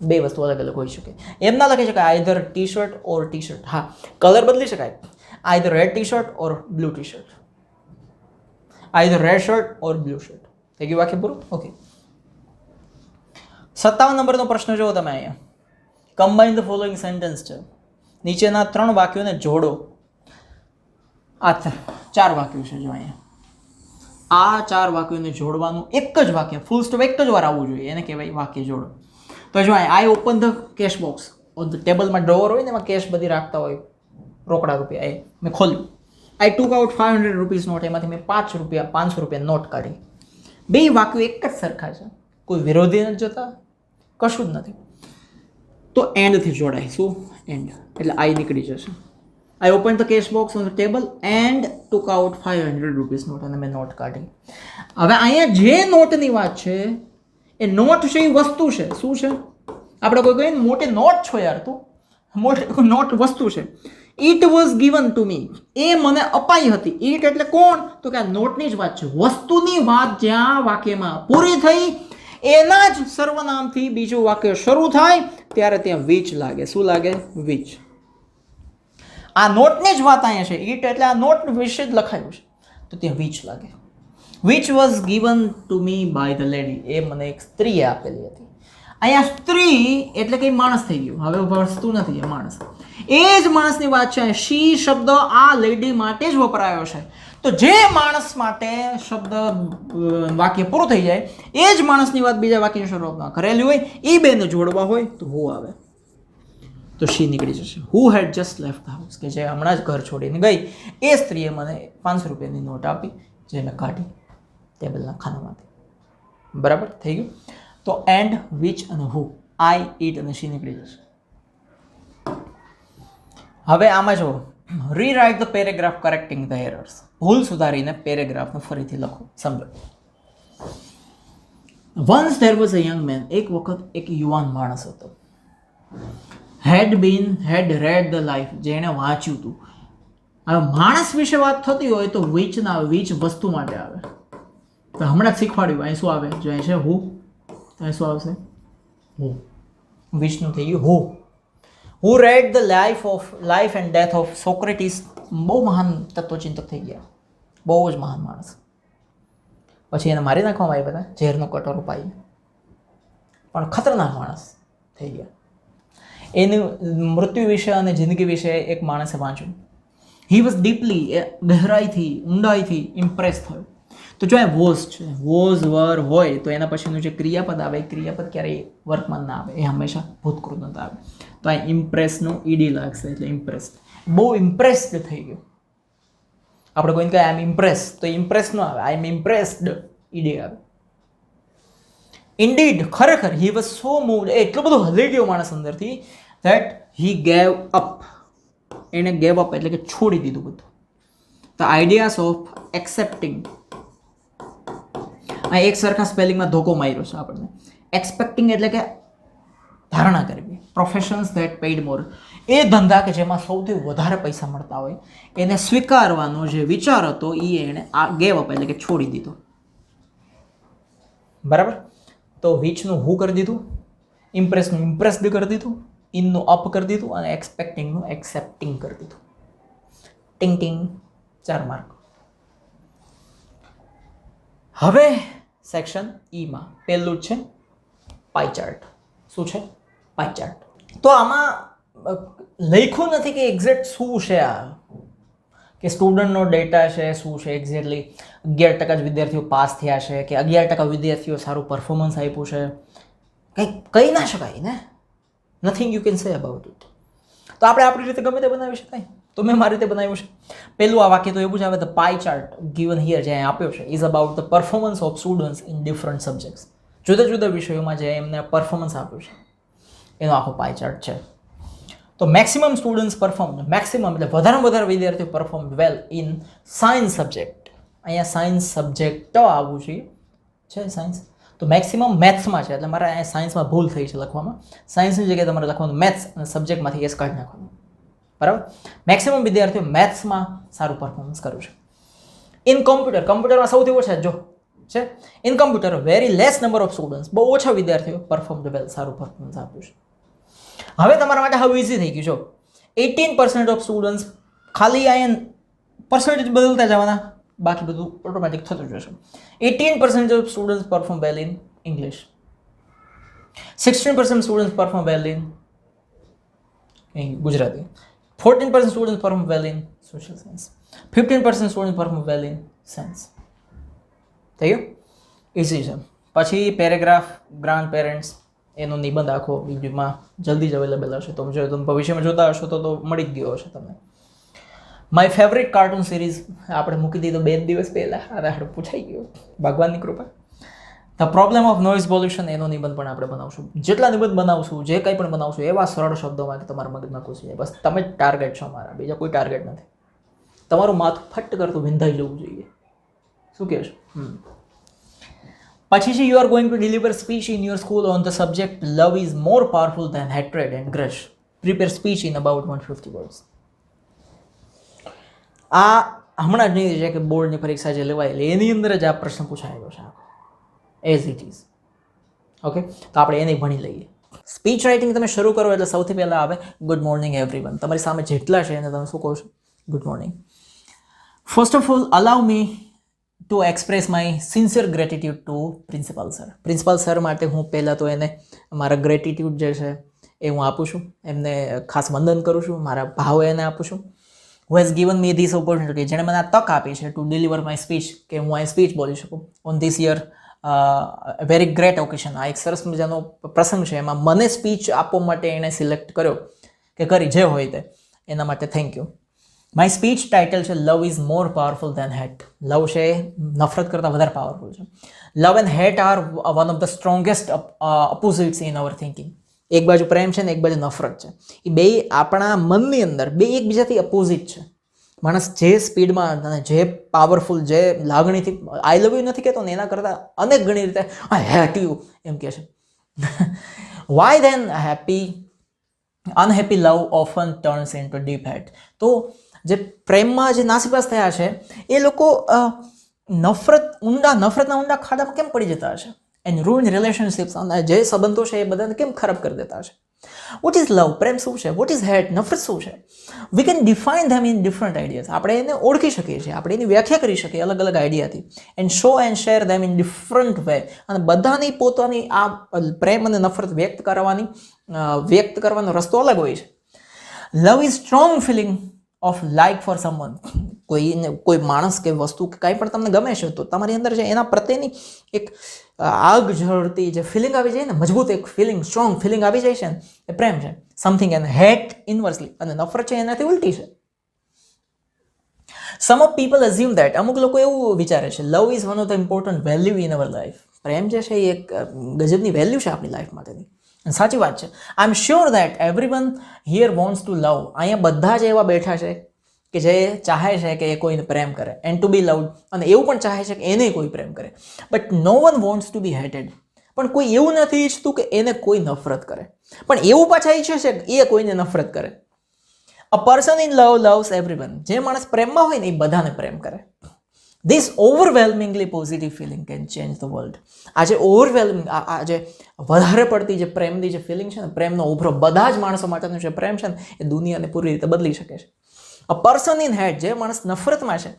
બે વસ્તુ અલગ અલગ હોઈ શકે. એમ ના લખી શકાય either T shirt or T shirt. હા, કલર બદલી શકાય. Either red T shirt or blue T shirt. Either red shirt or blue shirt. થઈ ગયું વાક્ય પૂરું? ઓકે. 57 નંબરનો પ્રશ્ન જુઓ તમે અહીંયા. કમ્બાઇન ધ ફોલોઈંગ સેન્ટેન્સ છે. નીચેના 3 વાક્યોને જોડો. આ 4 વાક્યો છે જો અહીંયા. આ 4 વાક્યોને જોડવાનું એક જ વાક્ય, ફૂલ સ્ટોપ એક જ વાર આવવું જોઈએ. એને કહેવાય વાક્ય જોડો. તો જો આઈ ઓપન ધ કેશ બોક્સ. ટેબલમાં ડ્રોવર હોય ને એમાં કેશ બધી રાખતા હોય, રોકડા રૂપિયા. એ મેં ખોલ્યું. આઈ ટુક આઉટ 500 રૂપીઝ નોટ. એમાંથી મેં 500 રૂપિયા નોટ કાઢી. બે વાક્યો એક જ સરખા છે, કોઈ વિરોધી નથી જતા, કશું જ નથી. તો એન્ડથી જોડાય. શું? એન્ડ એટલે આઈ નીકળી જશે. I open the cash box on the table and took out 500 rupees note. અને મેં નોટ કાઢી. હવે અહીંયા જે નોટની વાત છે એ નોટ છે એ વસ્તુ છે. શું છે? આપણે કોઈ કહીએ મોટી નોટ છો યાર તું, મોટી નોટ વસ્તુ છે. It was given to me. એ મને અપાઈ હતી. ઇટ એટલે કોણ? તો કે આ નોટની જ વાત છે. વસ્તુની વાત જ્યાં વાક્યમાં પૂરી થઈ એના જ સર્વનામથી બીજું વાક્ય શરૂ થાય ત્યારે ત્યાં વિચ લાગે. શું લાગે? વિચ. આ નોટની જ વાત અહીંયા છે. ઇટ એટલે આ નોટ વિશે જ લખાયું છે તો ત્યાં વિચ લાગે. Which was given to me by the lady. એ મને એક સ્ત્રીએ આપેલી હતી. અહીંયા સ્ત્રી એટલે કે માણસ થઈ ગયું. હવે વસ્તુ નથી, એ માણસ. એ જ માણસની વાત છે. શી શબ્દ આ લેડી માટે જ વપરાયો છે. તો જે માણસ માટે શબ્દ વાક્ય પૂરું થઈ જાય એ જ માણસની વાત બીજા વાક્યની શરૂઆતમાં કરેલી હોય એ બેને જોડવા હોય તો હુ આવે. તો શી નીકળી જશે. હુ હેડ જસ્ટ લેફ્ટ ધ હાઉસ. કે જે હમણાં જ ઘર છોડીને ગઈ એ સ્ત્રીએ મને 500 રૂપિયાની નોટ આપી જે મેં કાઢી ટેબલના ખાનામાંથી. બરાબર થઈ ગયું. તો એન્ડ, વિચ અને હુ, આઈ, ઇટ અને શી નીકળી જશે. હવે આમાં જો rewrite the paragraph correcting the errors. ભૂલ સુધારીને પેરેગ્રાફને ફરીથી લખો. સમજો. Once there was a young man. એક વખત એક યુવાન માણસ હતો. Had read the life. જેણે વાંચ્યું હતું. હવે માણસ વિશે વાત થતી હોય તો વિચ ના આવે. વિચ વસ્તુ માટે આવે. તો હમણાં જ શીખવાડ્યું. અહીં શું આવે? જો અહીં છે હુ, અહીં શું આવશે? હુ. વિચનું થઈ ગયું who. Who read the life and death of Socrates. બહુ મહાન તત્વચિંતક થઈ ગયા, બહુ જ મહાન માણસ. પછી એને મારી નાખવામાં આવ્યા હતા ઝેરનો કટોરો પાઈ, પણ ખતરનાક માણસ થઈ ગયા. એનું મૃત્યુ વિશે અને જિંદગી વિશે એક માણસે વાંચ્યું. હી વોઝ ડીપલી, ગહેરાઈથી ઊંડાઈથી ઇમ્પ્રેસ થયો. તો જો એ વોઝ છે, વોઝ વર હોય તો એના પછીનું જે ક્રિયાપદ આવે એ ક્રિયાપદ ક્યારેય વર્તમાન ના આવે, એ હંમેશા ભૂતકૃત આવે. તો આ ઇમ્પ્રેસનું ઈડી લાગશે એટલે ઇમ્પ્રેસ્ડ. બહુ ઇમ્પ્રેસ્ડ થઈ ગયો. આપણે કોઈને કહે આઈ એમ ઇમ્પ્રેસ તો ઇમ્પ્રેસ ન આવે, આઈ એમ ઇમ્પ્રેસ્ડ ઈડી આવે. ઇન્ડીડ ખરેખર હી વોઝ સો મૂવ્ડ, એટલો બધો હલી ગયો માણસ અંદરથી ધેટ હી ગેવ અપ. એને ગેવ અપ એટલે કે છોડી દીધું બધું. The ideas of accepting. આ એક સરખા સ્પેલિંગમાં ધોકો માર્યો છે આપણને. એક્સપેક્ટિંગ એટલે કે ધારણા કરવી. પ્રોફેશન્સ ધેટ પેઇડ મોર. એ ધંધા કે જેમાં સૌથી વધારે પૈસા મળતા હોય એને સ્વીકારવાનો જે વિચાર હતો એ એણે આ ગેવ અપ એટલે કે છોડી દીધો. બરાબર. તો વિચનું હું કરી દીધું, ઇમ્પ્રેસનું ઇમ્પ્રેસ્ડ કરી દીધું, ઇનનું અપ કરી દીધું અને એક્સપેક્ટિંગનું એક્સેપ્ટિંગ કરી દીધું. ટિંગ ટિંગ 4 માર્ક. હવે સેક્શન ઈમાં પહેલું છે પાઈ ચાર્ટ. શું છે? પાઈ ચાર્ટ. તો આમાં લખ્યું નથી કે એક્ઝેક્ટ શું છે આ, કે સ્ટુડન્ટનો ડેટા છે શું છે એક્ઝેક્ટલી. 11% જ વિદ્યાર્થીઓ પાસ થયા છે કે 11% વિદ્યાર્થીઓ સારું પરફોર્મન્સ આપ્યું છે, કંઈ કહી ના શકાય ને. Nothing you can say about it. તો આપણે આપણી રીતે ગમે તે બનાવી શકાય. તો મેં મારી રીતે બનાવ્યું છે. પહેલું આ વાક્ય તો એવું જ આવે, the pi chart given here જે આપ્યો છે is about the performance of students in different subjects. જુદા જુદા વિષયોમાં જે એમને પરફોર્મન્સ આપ્યું છે એનો આખો પાઈ ચાર્ટ છે. તો મેક્સિમમ સ્ટુડન્ટ્સ પરફોર્મ, મેક્સિમમ એટલે વધારેમાં વધારે વિદ્યાર્થીઓ perform well in science subject. અહીંયા સાયન્સ સબ્જેક્ટ આવવું છે સાયન્સ. તો મેક્સિમમ મેથ્સમાં છે, એટલે મારે અહીંયા સાયન્સમાં ભૂલ થઈ છે લખવામાં. સાયન્સની જગ્યાએ તમારે લખવાનું મેથ્સ અને સબ્જેક્ટમાંથી એસ કાઢી નાખવાનું. બરાબર. મેક્સિમમ વિદ્યાર્થીઓ મેથ્સમાં સારું પરફોર્મન્સ કર્યું છે. ઇન કોમ્પ્યુટર, કોમ્પ્યુટરમાં સૌથી ઓછા જો છે. In computer very less number of students, બહુ ઓછા વિદ્યાર્થીઓ પરફોર્મ વેલ, સારું પરફોર્મન્સ આપ્યું છે. હવે તમારા માટે હવે ઇઝી થઈ ગયું. જો 18% ઓફ સ્ટુડન્ટ્સ, ખાલી અહીંયા પર્સન્ટેજ બદલતા જવાના, બાકી બધું ઓટોમેટિક થતું જશે. 18% of students perform well in English, 16% students perform well in Gujarati, 14% students perform well in social science, 15% students perform well in science. થઈ ગયું? ઇઝી છે. પછી પેરેગ્રાફ ગ્રાન્ડ પેરેન્ટ્સ એનો નિબંધ આખો યુટ્યુબમાં જલ્દી જ અવેલેબલ હશે. તો જો તમે ભવિષ્યમાં જોતા હશો તો મળી જ ગયો હશે તમને. માય ફેવરિટ કાર્ટૂન સિરીઝ આપણે મૂકી દીધો 2 દિવસ પહેલાં, આ પૂછાઈ ગયો ભગવાનની કૃપા. The problem of noise pollution એનો નિબંધ પણ આપણે બનાવશું. જેટલા નિબંધ બનાવશું, જે કંઈ પણ બનાવશું એવા સરળ શબ્દોમાં કે તમારા મગજમાં ઘૂસી જાય. બસ તમે જ ટાર્ગેટ છો મારા, બીજા કોઈ ટાર્ગેટ નથી. તમારું માથું ફટ કરતું વિંધાઈ જવું જોઈએ. શું કહેશો? પછી છે you are going to deliver speech in your school on the subject love is more powerful than hatred and crush. Prepare speech in about 150 words. આ હમણાં જ નહીં છે કે બોર્ડની પરીક્ષા જે લેવાયેલી એની અંદર જ આ પ્રશ્ન પૂછાયેલો છે એઝ ઇટ ઇઝ. ઓકે, તો આપણે એને ભણી લઈએ. સ્પીચ રાઇટિંગ તમે શરૂ કરો એટલે સૌથી પહેલાં આવે ગુડ મોર્નિંગ એવરીવન. તમારી સામે જેટલા છે એને તમે શું કહો છો? Good morning. First of all allow me to express my sincere gratitude to principal sir. Principal sir માટે હું પહેલાં તો એને મારા ગ્રેટિટ્યૂડ જે છે એ હું આપું છું, એમને ખાસ વંદન કરું છું, મારા ભાવ એને આપું છું. Who has given me this opportunity, જેણે મને આ તક આપી છે ટુ ડિલિવર માય સ્પીચ, કે હું અહીં સ્પીચ બોલી શકું on this year very great occasion. આ એક સરસ મજાનો પ્રસંગ છે, એમાં મને સ્પીચ આપવા માટે એણે સિલેક્ટ કર્યો કે કરી જે હોય તે, એના માટે thank you. My speech title છે love is more powerful than hate. Love છે નફરત કરતાં વધારે પાવરફુલ છે. Love and hate are one of the strongest opposites in our thinking. એક બાજુ પ્રેમ છે ને એક બાજુ નફરત છે. એ બે આપણા મનની અંદર બે એકબીજાથી અપોઝિટ છે. માણસ જે સ્પીડમાં અને જે પાવરફુલ, જે લાગણીથી આઈ લવ યુ નથી કહેતો ને એના કરતાં અનેક ગણી રીતે આઈ હેટ યુ એમ કહે છે. Why then unhappy love often turns into deep hate. તો જે પ્રેમમાં જે નાસીપાસ થયા છે એ લોકો નફરતના ઊંડા ખાડામાં કેમ પડી જતા હશે? એન્ડ રૂઇન રિલેશનશિપ્સ, જે સંબંધો છે એ બધાને કેમ ખરાબ કરી દેતા હશે? વોટ ઇઝ લવ? પ્રેમ શું છે? What is hate? નફરત શું છે? We can define them in different ideas. આપણે એને ઓળખી શકીએ છીએ, આપણે એની વ્યાખ્યા કરી શકીએ અલગ અલગ આઈડિયાથી. And show and share them in different way. અને બધાની પોતાની આ પ્રેમ અને નફરત વ્યક્ત કરવાનો રસ્તો અલગ હોય છે. Love is strong feeling of like for someone. કોઈ માણસ કે વસ્તુ કે કાંઈ પણ તમને ગમે છે તો તમારી અંદર જે એના પ્રત્યેની એક આગ ઝરતી જે ફિલિંગ આવી જાય ને, મજબૂત એક ફિલિંગ, સ્ટ્રોંગ ફિલિંગ આવી જાય છે ને, એ પ્રેમ છે. સમથિંગ એન્ડ હેટ ઇનવર્સલી, અને નફરત છે એનાથી ઉલટી છે. Some of people assume that, અમુક લોકો એવું વિચારે છે love is one of the important value in our life. પ્રેમ જે છે એ એક ગજબની વેલ્યુ છે આપણી લાઈફ માટેની. અને સાચી વાત છે. I am sure that everyone here wants to love. અહીંયા બધા જ એવા બેઠા છે કે જે ચાહે છે કે એ કોઈને પ્રેમ કરે એન્ડ ટુ બી લવડ, અને એવું પણ ચાહે છે કે એને કોઈ પ્રેમ કરે. But no one wants to be hated. પણ કોઈ એવું નથી ઈચ્છતું કે એને કોઈ નફરત કરે, પણ એવું પાછા ઈચ્છે છે કે એ કોઈને નફરત કરે. A person in love loves everyone. જે માણસ પ્રેમમાં હોય ને એ બધાને પ્રેમ કરે. This overwhelmingly positive feeling can change the world. આજે ઓવરવેલ્મિંગ, આ જે વધારે પડતી જે પ્રેમની જે ફિલિંગ છે ને, પ્રેમનો ઉભરો બધા જ માણસો માટેનો જે પ્રેમ છે ને, એ દુનિયાને પૂરી રીતે બદલી શકે છે. અ પર્સન ઇન હેટ, જે માણસ નફરતમાં છે,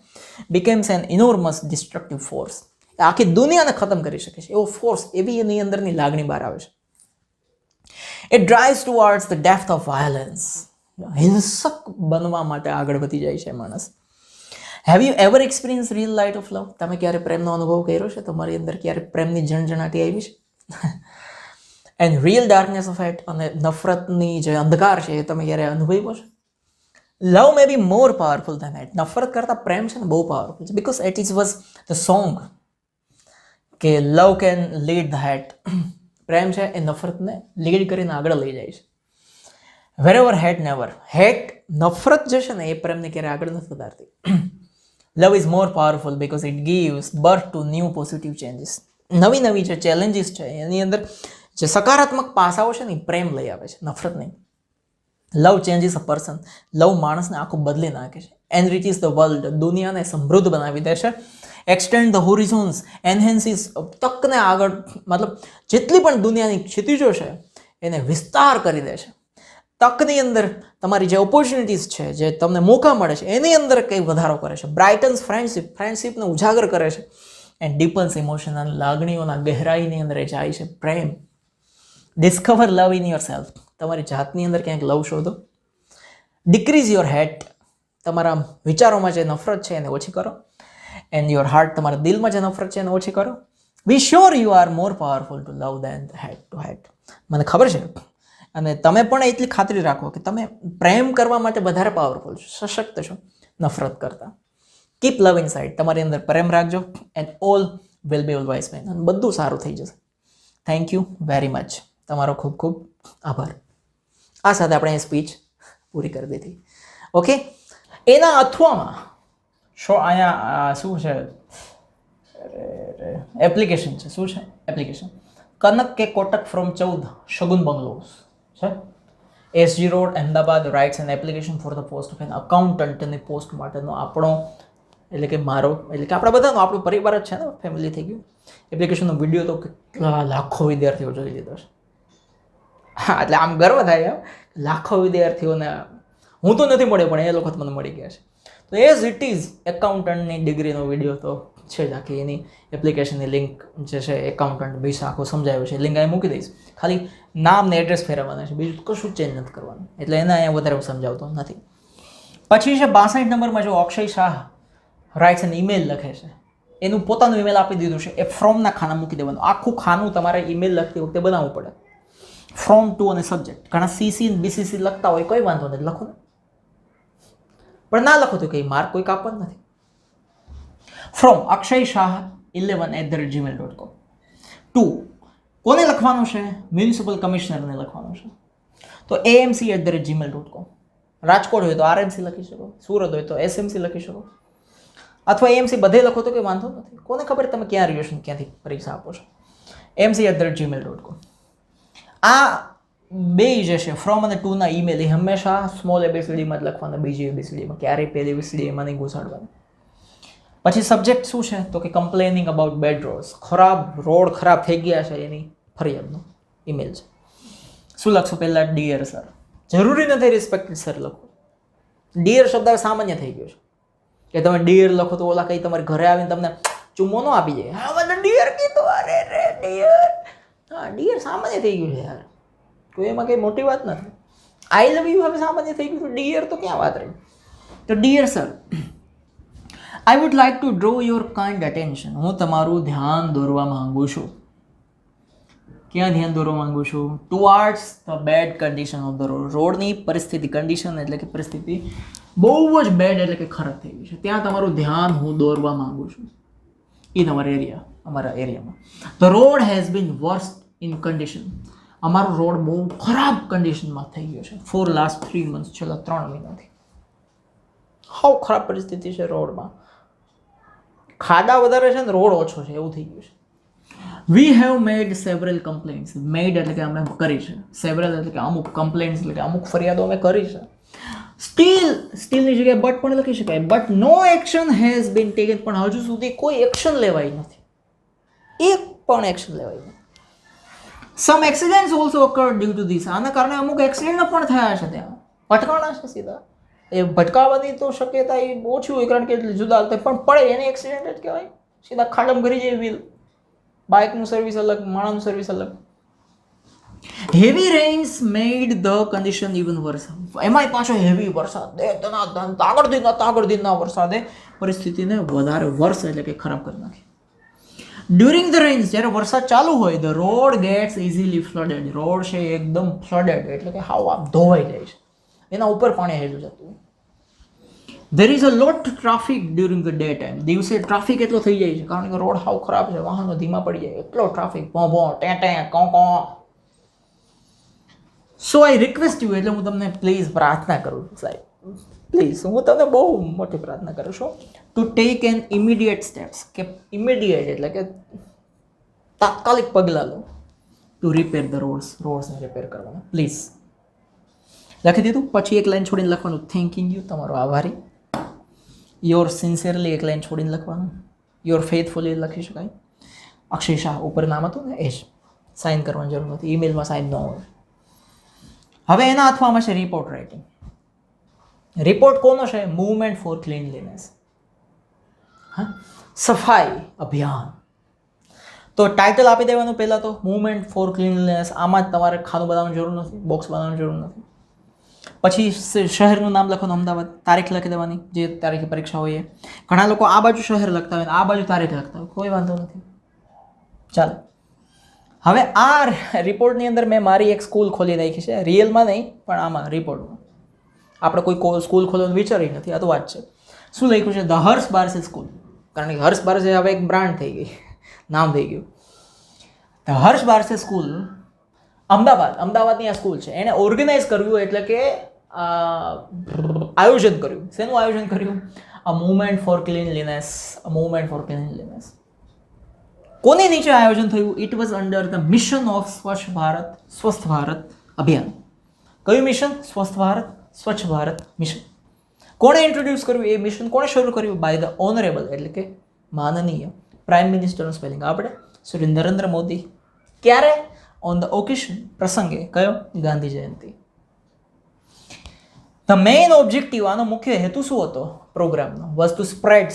બીકેમ્સ એન ઇનોર્મસ ડિસ્ટ્રક્ટિવ ફોર્સ. આખી દુનિયાને ખતમ કરી શકે છે એવો ફોર્સ, એવી એની અંદરની લાગણી બહાર આવે છે. It drives towards the depth of violence. હિંસક બનવા માટે આગળ વધી જાય છે માણસ. Have you ever experience real light of લવ? તમે ક્યારે પ્રેમનો અનુભવ કર્યો છે? તમારી અંદર ક્યારે પ્રેમની જણજણાટી આવી છે? And real darkness of hate, અને નફરતની જે અંધકાર છે એ તમે ક્યારે અનુભવ્યો છે? લવ મે બી મોર પાવરફુલ ધેન હેટ. નફરત કરતાં પ્રેમ છે ને બહુ પાવરફુલ છે. Because it is was the song કે લવ કેન લીડ ધ હેટ. પ્રેમ છે એ નફરતને લીડ કરીને આગળ લઈ જાય છે. વેરેવર હેટ નેવર. હેટ, નફરત જે છે ને એ પ્રેમને ક્યારે આગળ નથી વધારતી. Love is more powerful because it gives birth to new positive changes. નવી નવી જે ચેલેન્જીસ છે એની અંદર જે સકારાત્મક પાસાઓ છે ને એ પ્રેમ લઈ આવે છે, નફરત નહીં. લવ ચેન્જીસ અ પર્સન. લવ માણસને આખું બદલી નાખે છે. એનરિચીસ ધ વર્લ્ડ. દુનિયાને સમૃદ્ધ બનાવી દે છે. Extend the હોરિઝોન્સ. એનહેન્સીસ. તકને આગળ, મતલબ જેટલી પણ દુનિયાની ક્ષિતિજો છે એને વિસ્તાર કરી દે છે. તકની અંદર તમારી જે ઓપોર્ચ્યુનિટીઝ છે, જે તમને મોકા મળે છે, એની અંદર કંઈ વધારો કરે છે. બ્રાઇટન્સ ફ્રેન્ડશિપ. ફ્રેન્ડશિપને ઉજાગર કરે છે. And deepens emotion. અને લાગણીઓના ગહેરાઈની અંદર એ જાય છે પ્રેમ. Discover love in yourself. તમારી જાતની અંદર ક્યાંક લવ શોધો. Decrease your hate. તમારા વિચારોમાં જે નફરત છે એને ઓછી કરો. And your heart. તમારા દિલમાં જે નફરત છે એને ઓછી કરો. Be sure you are more powerful to love than hate to hate. મને ખબર છે, અને તમે પણ એટલી ખાતરી રાખો કે તમે પ્રેમ કરવા માટે વધારે પાવરફુલ છો, સશક્ત છો નફરત કરતા. Keep love inside. તમારી અંદર પ્રેમ રાખજો and all will be always fine. અને બધું સારું થઈ જશે. Thank you very much. તમારો ખૂબ ખૂબ આભાર. આ સાથે આપણે એ સ્પીચ પૂરી કરી દીધી. ઓકે, એના અથવામાં અહીંયા શું છે, એપ્લિકેશન છે. શું છે application? Kanak K Kotak from 14 Shagun bungalows છે. SG road Ahmedabad writes an application for the post of an અકાઉન્ટન્ટની પોસ્ટ માટેનો આપણો, એટલે કે મારો, એટલે કે આપણા બધાનો, આપણો પરિવાર જ છે ને, ફેમિલી થઈ ગયું. એપ્લિકેશનનો વિડીયો તો કેટલા લાખો વિદ્યાર્થીઓ જોઈ લીધો છે. હા, એટલે આમ ગર્વ થાય એમ. લાખો વિદ્યાર્થીઓને હું તો નથી મળ્યો, પણ એ લોકો મને મળી ગયા છે. તો એઝ ઇટ ઇઝ એકાઉન્ટન્ટની ડિગ્રીનો વિડીયો તો છે જ. આખી એની એપ્લિકેશનની લિંક જે છે, એકાઉન્ટન્ટ વિશે આખો સમજાવ્યો છે. લિંક અહીં મૂકી દઈશ. ખાલી નામ ને એડ્રેસ ફેરવવાના છે, બીજું કશું ચેન્જ નથી કરવાનું. એટલે એને અહીંયા વધારે હું સમજાવતો નથી. પછી છે 62 નંબરમાં જો Akshay Shah writes an email લખે છે. એનું પોતાનું ઈમેલ આપી દીધું છે. એ ફ્રોમના ખાના મૂકી દેવાનું. આખું ખાનું તમારે ઈમેલ લખતી વખતે બનાવવું પડે. ફ્રોમ ટુ અને સબ્જેક્ટ. ઘણા CC અને BCC લખતા હોય, કોઈ વાંધો નથી, લખો ને. પણ ના લખો તો કંઈ માર્ક કોઈ કાપવાનું નથી. From Akshay Shah 11@gmail.com. 2 કોને લખવાનું છે? મ્યુનિસિપલ કમિશનરને લખવાનું છે. તો AMC@gmail.com. રાજકોટ હોય તો RMC લખી શકો, સુરત હોય તો SMC લખી શકો, અથવા AMC બધે લખો તો કંઈ વાંધો નથી. કોને ખબર તમે ક્યાં રહ્યો છો, ક્યાંથી પરીક્ષા આપો છો. AMC@gmail.com. આ બે જે છે ફ્રોમ અને ટુ ના ઈમેલ, એ હંમેશા સ્મોલ ABCDમાં જ લખવાના, બીજી ABCDમાં ક્યારેય પહેલી ABCD એમાં નહીં ઘુસાડવાની. પછી સબ્જેક્ટ શું છે? તો કે complaining about bad roads. Road ખરાબ થઈ ગયા છે એની ફરિયાદનો ઈમેલ છે. શું લખશો? પહેલાં ડિયર સર. જરૂરી નથી રિસ્પેક્ટેડ સર લખો. ડિયર શબ્દ સામાન્ય થઈ ગયો છે કે તમે ડિયર લખો તો ઓલા કંઈ તમારે ઘરે આવીને તમને ચુમ્મો ન આપી જાય. હા, મને ડિયર કીધું, અરે રે ડિયર. હા, ડિયર સામાન્ય થઈ ગયું છે યાર, કોઈ એમાં કંઈ મોટી વાત નથી. આઈ લવ યુ હવે સામાન્ય થઈ ગયું, ડિયર તો ક્યાં વાત રહી. તો dear sir, I would like to draw your kind attention. હું તમારું ધ્યાન દોરવા માંગુ છું. ક્યાં ધ્યાન દોરવા માંગુ છું? Towards the bad condition of the road. રોડની પરિસ્થિતિ, કન્ડિશન એટલે કે પરિસ્થિતિ બહુ જ બેડ એટલે કે ખરાબ થઈ ગઈ છે, ત્યાં તમારું ધ્યાન હું દોરવા માંગુ છું. એ તમારો એરિયા. અમારા એરિયામાં. The road has been worst in condition. અમારો રોડ બહુ ખરાબ કન્ડિશનમાં થઈ ગયો છે ફોર લાસ્ટ 3 months, છેલ્લા 3 મહિનાથી. હાવ ખરાબ પરિસ્થિતિ છે રોડમાં. ખાડા વધારે છે ને રોડ ઓછો છે એવું થઈ ગયું છે. We have made several complaints. Made એટલે કે અમે કરી છે, સેવરલ એટલે કે અમુક કમ્પ્લેન્ટ્સ એટલે કે અમુક ફરિયાદો અમે કરી છે. સ્ટીલની જગ્યાએ બટ પણ લખી શકાય. But no action has been taken. પણ હજુ સુધી કોઈ એક્શન લેવાય નથી. એક પણ એક્શન લેવાય નથી. Some accidents also occurred due to this. આના કારણે અમુક એક્સિડન્ટ પણ થયા છે. ત્યાં ભટકાણા છે સીધા. એ ભટકાવાની તો શક્યતા એ ઓછી હોય કારણ કે જુદા હાલતે પણ પડે એને એક્સિડન્ટ જ કહેવાય. સીધા ખાડમ કરી જાય વ્હીલ. બાઇકનું સર્વિસ અલગ, માણાનું સર્વિસ અલગ. Heavy rains made the condition even worse. એમાંય પાછો હેવી વરસાદ, તાગડધીના વરસાદે પરિસ્થિતિને વધારે વર્ષ એટલે કે ખરાબ કરી નાખી. ડ્યુરિંગ ધ રેન્સ, જ્યારે વરસાદ ચાલુ હોય, the road gets easily flooded. Road છે એકદમ ફ્લડેડ એટલે કે હાવ આમ ધોવાઈ જાય છે, એના ઉપર પાણી હેલું જતું. There is a lot traffic during the day time. દિવસે ટ્રાફિક એટલો થઈ જાય છે કારણ કે રોડ હાવ ખરાબ છે, વાહનો ધીમા પડી જાય, એટલો ટ્રાફિક, ભો ટેં કોં. સો આઈ રિક્વેસ્ટ યુ, એટલે હું તમને પ્લીઝ પ્રાર્થના કરું છું સાહેબ, પ્લીઝ હું તમને બહુ મોટી પ્રાર્થના કરું છું to take N immediate steps. કે ઇમિડિયેટ એટલે કે તાત્કાલિક પગલાં લો ટુ રિપેર ધ રોડ્સને રિપેર કરવાના પ્લીઝ. લખી દીધું. પછી એક લાઈન છોડીને લખવાનું થેન્કિંગ યુ, તમારો આભારી. યોર સિન્સિયરલી એક લાઈન છોડીને લખવાનું. યોર ફેથફુલી લખી શકાય. અક્ષય શાહ ઉપર નામ હતું ને એ જ. સાઇન કરવાની જરૂર નથી, ઈમેલમાં સાઇન ન હોય. હવે એના હાથમાં છે રિપોર્ટ રાઇટિંગ. રિપોર્ટ કોનો છે? Movement for cleanliness. હા, સફાઈ અભિયાન. તો ટાઇટલ આપી દેવાનું પહેલાં તો, મૂવમેન્ટ ફોર ક્લીનલીનેસ. આમાં જ તમારે ખાનું બનાવવાની જરૂર નથી, બોક્સ બનાવવાની જરૂર નથી. પછી શહેરનું નામ લખવાનું, અમદાવાદ. તારીખ લખી દેવાની, જે તારીખે પરીક્ષા હોય એ. ઘણા લોકો આ બાજુ શહેર લખતા હોય, આ બાજુ તારીખ લખતા હોય, કોઈ વાંધો નથી, ચાલો. હવે આ રિપોર્ટની અંદર મેં મારી એક સ્કૂલ ખોલી નાખી છે, રિયલમાં નહીં પણ આમાં રિપોર્ટમાં. આપણે કોઈ સ્કૂલ ખોલવાનું વિચારી નથી, આ તો વાત છે. શું લખ્યું છે? The Harsh Barse school. કારણ કે હર્ષ બારસે હવે એક બ્રાન્ડ થઈ ગઈ, નામ થઈ ગયું. ધ હર્ષ બારસે સ્કૂલ અમદાવાદની આ સ્કૂલ છે. એણે ઓર્ગેનાઇઝ કર્યું એટલે કે આયોજન કર્યું. શેનું આયોજન કર્યું? અ movement for cleanliness. A movement for cleanliness. કોની નીચે આયોજન થયું? It was under the mission of સ્વસ્થ ભારત અભિયાન. કયું મિશન? સ્વચ્છ ભારત મિશન. કોણે ઇન્ટ્રોડ્યુસ કર્યું એ મિશન? કોણે શરૂ કર્યું? બાય ધ ઓનરેબલ એટલે કે માનનીય પ્રાઇમ મિનિસ્ટરનું સ્પેલિંગ આપણે શ્રી નરેન્દ્ર મોદી. ક્યારે? ઓન ધ ઓકેશન, પ્રસંગે. કયો? Gandhi Jayanti. The main objective, આનો મુખ્ય હેતુ શું હતો પ્રોગ્રામનો? વોઝ ટુ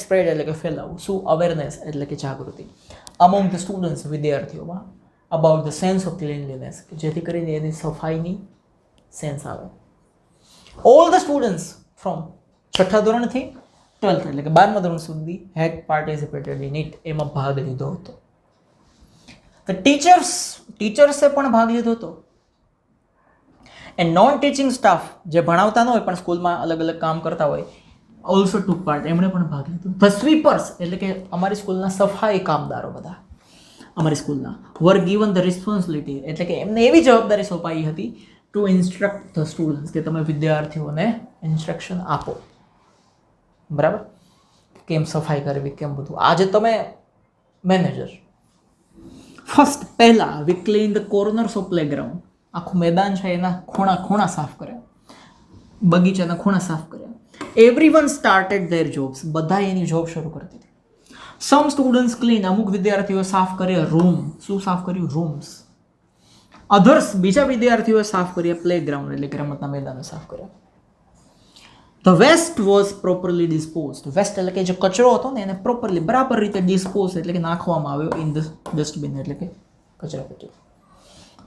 સ્પ્રેડ એટલે કે ફેલાવવું. શું? અવેરનેસ એટલે કે જાગૃતિ. અમોંગ ધ સ્ટુડન્ટ્સ, વિદ્યાર્થીઓમાં. About the sense of cleanliness, જેથી કરીને એની સફાઈની સેન્સ આવે. ઓલ ધ સ્ટુડન્ટ્સ ફ્રોમ 6ઠા ધોરણથી 12th એટલે કે 12મા ધોરણ સુધી હેડ પાર્ટિસિપેટેડ ઇન ઇટ. એમાં ભાગ લીધો હતો. ધ ટીચર્સે પણ ભાગ લીધો હતો. એન્ડ નોન ટીચિંગ સ્ટાફ, જે ભણાવતા ન હોય પણ સ્કૂલમાં અલગ અલગ કામ કરતા હોય, ઓલ્સો ટુક પાર્ટ, એમણે પણ ભાગ લીધો. ધ સ્વીપર્સ એટલે કે અમારી સ્કૂલના સફાઈ કામદારો બધા અમારી સ્કૂલના વર ગિવન ધ રિસ્પોન્સિબિલિટી એટલે કે એમને એવી જવાબદારી સોંપાઈ હતી ટુ ઇન્સ્ટ્રક્ટ ધ સ્ટુડન્ટ્સ, કે તમે વિદ્યાર્થીઓને ઇન્સ્ટ્રક્શન આપો. બરાબર? કેમ સફાઈ કરવી, કેમ બધું. આજે તમે મેનેજર. ફર્સ્ટ, પહેલા we clean the corners of playground. આખું મેદાન છે એના ખૂણા સાફ કર્યા, બગીચાના ખૂણા સાફ કર્યા. Everyone started there jobs. બધા એની જોબ શરૂ કરી દીધી. સમ સ્ટુડન્ટ્સ ક્લીન. અમુક વિદ્યાર્થીઓ સાફ કર્યા રૂમ. શું સાફ કર્યું? રૂમ્સ. અધર્સ, બીજા વિદ્યાર્થીઓએ સાફ કર્યા પ્લેગ્રાઉન્ડ એટલે કે રમતના મેદાનો સાફ કર્યા. The waste was properly disposed. Waste એટલે કે જે કચરો હતો ને એને પ્રોપરલી બરાબર રીતે ડિસ્પોઝ એટલે કે નાખવામાં આવ્યો ઇન ધ ડસ્ટબિન એટલે કે કચરાપેટી.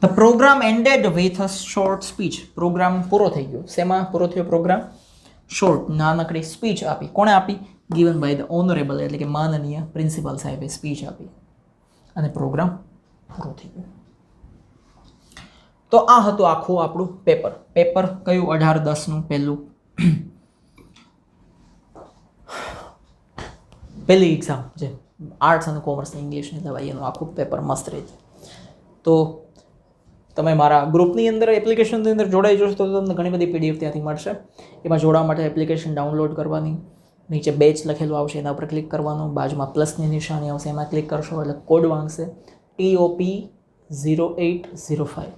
The programme ended with a short speech. Programme પૂરો થઈ ગયો. શેમાં પૂરો થયો પ્રોગ્રામ? શોર્ટ, નાનકડી સ્પીચ આપી. કોણે આપી? ગિવન બાય ધ ઓનરેબલ એટલે કે માનનીય પ્રિન્સિપાલ સાહેબે સ્પીચ આપી અને પ્રોગ્રામ પૂરો થઈ ગયો. તો આ હતું આખું આપણું પેપર કયું? 18-10નું પહેલી એક્ઝામ જે આર્ટ્સ અને કોમર્સની ઇંગ્લિશની દવાઈ એનું આખું પેપર મસ્ત રહે છે. તો તમે મારા ગ્રુપની અંદર એપ્લિકેશનની અંદર જોડાઈ જશો તો તમને ઘણી બધી PDF ત્યાંથી મળશે. એમાં જોડાવા માટે એપ્લિકેશન ડાઉનલોડ કરવાની, નીચે બેચ લખેલું આવશે એના ઉપર ક્લિક કરવાનું, બાજુમાં પ્લસની નિશાની આવશે એમાં ક્લિક કરશો એટલે કોડ માંગશે TOP 0805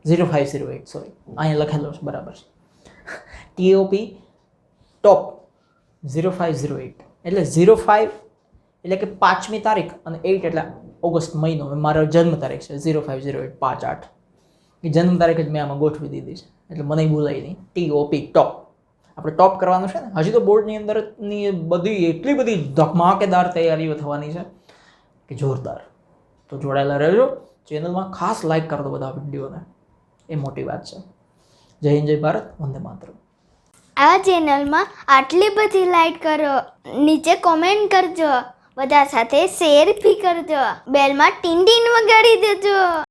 0508 સોરી અહીંયા લખેલો છે બરાબર છે. TOP ટોપ 0508 એટલે 05 એટલે કે 5મી તારીખ અને 8 એટલે ઓગસ્ટ મહિનો. મારો જન્મ તારીખ છે 0508 5/8 એ જન્મ તારીખ જ મેં આમાં ગોઠવી દીધી છે એટલે મને ભૂલાય નહીં. TOP ટોપ આપણે ટોપ કરવાનું છે ને. હજી તો બોર્ડની અંદરની બધી એટલી બધી ધમાકેદાર તૈયારીઓ થવાની છે કે જોરદાર. તો જોડાયેલા રહેજો ચેનલમાં. ખાસ લાઈક કરો તો બધા વિડીયોને, એ મોટી વાત છે. જય હિન્દ, જય ભારત, વંદે માતરમ.
આ ચેનલમાં આટલી બધી લાઈક કરો, નીચે કોમેન્ટ કરજો, બધા સાથે શેર બી કરજો, બેલમાં ટીન ટીન વગાડી દેજો.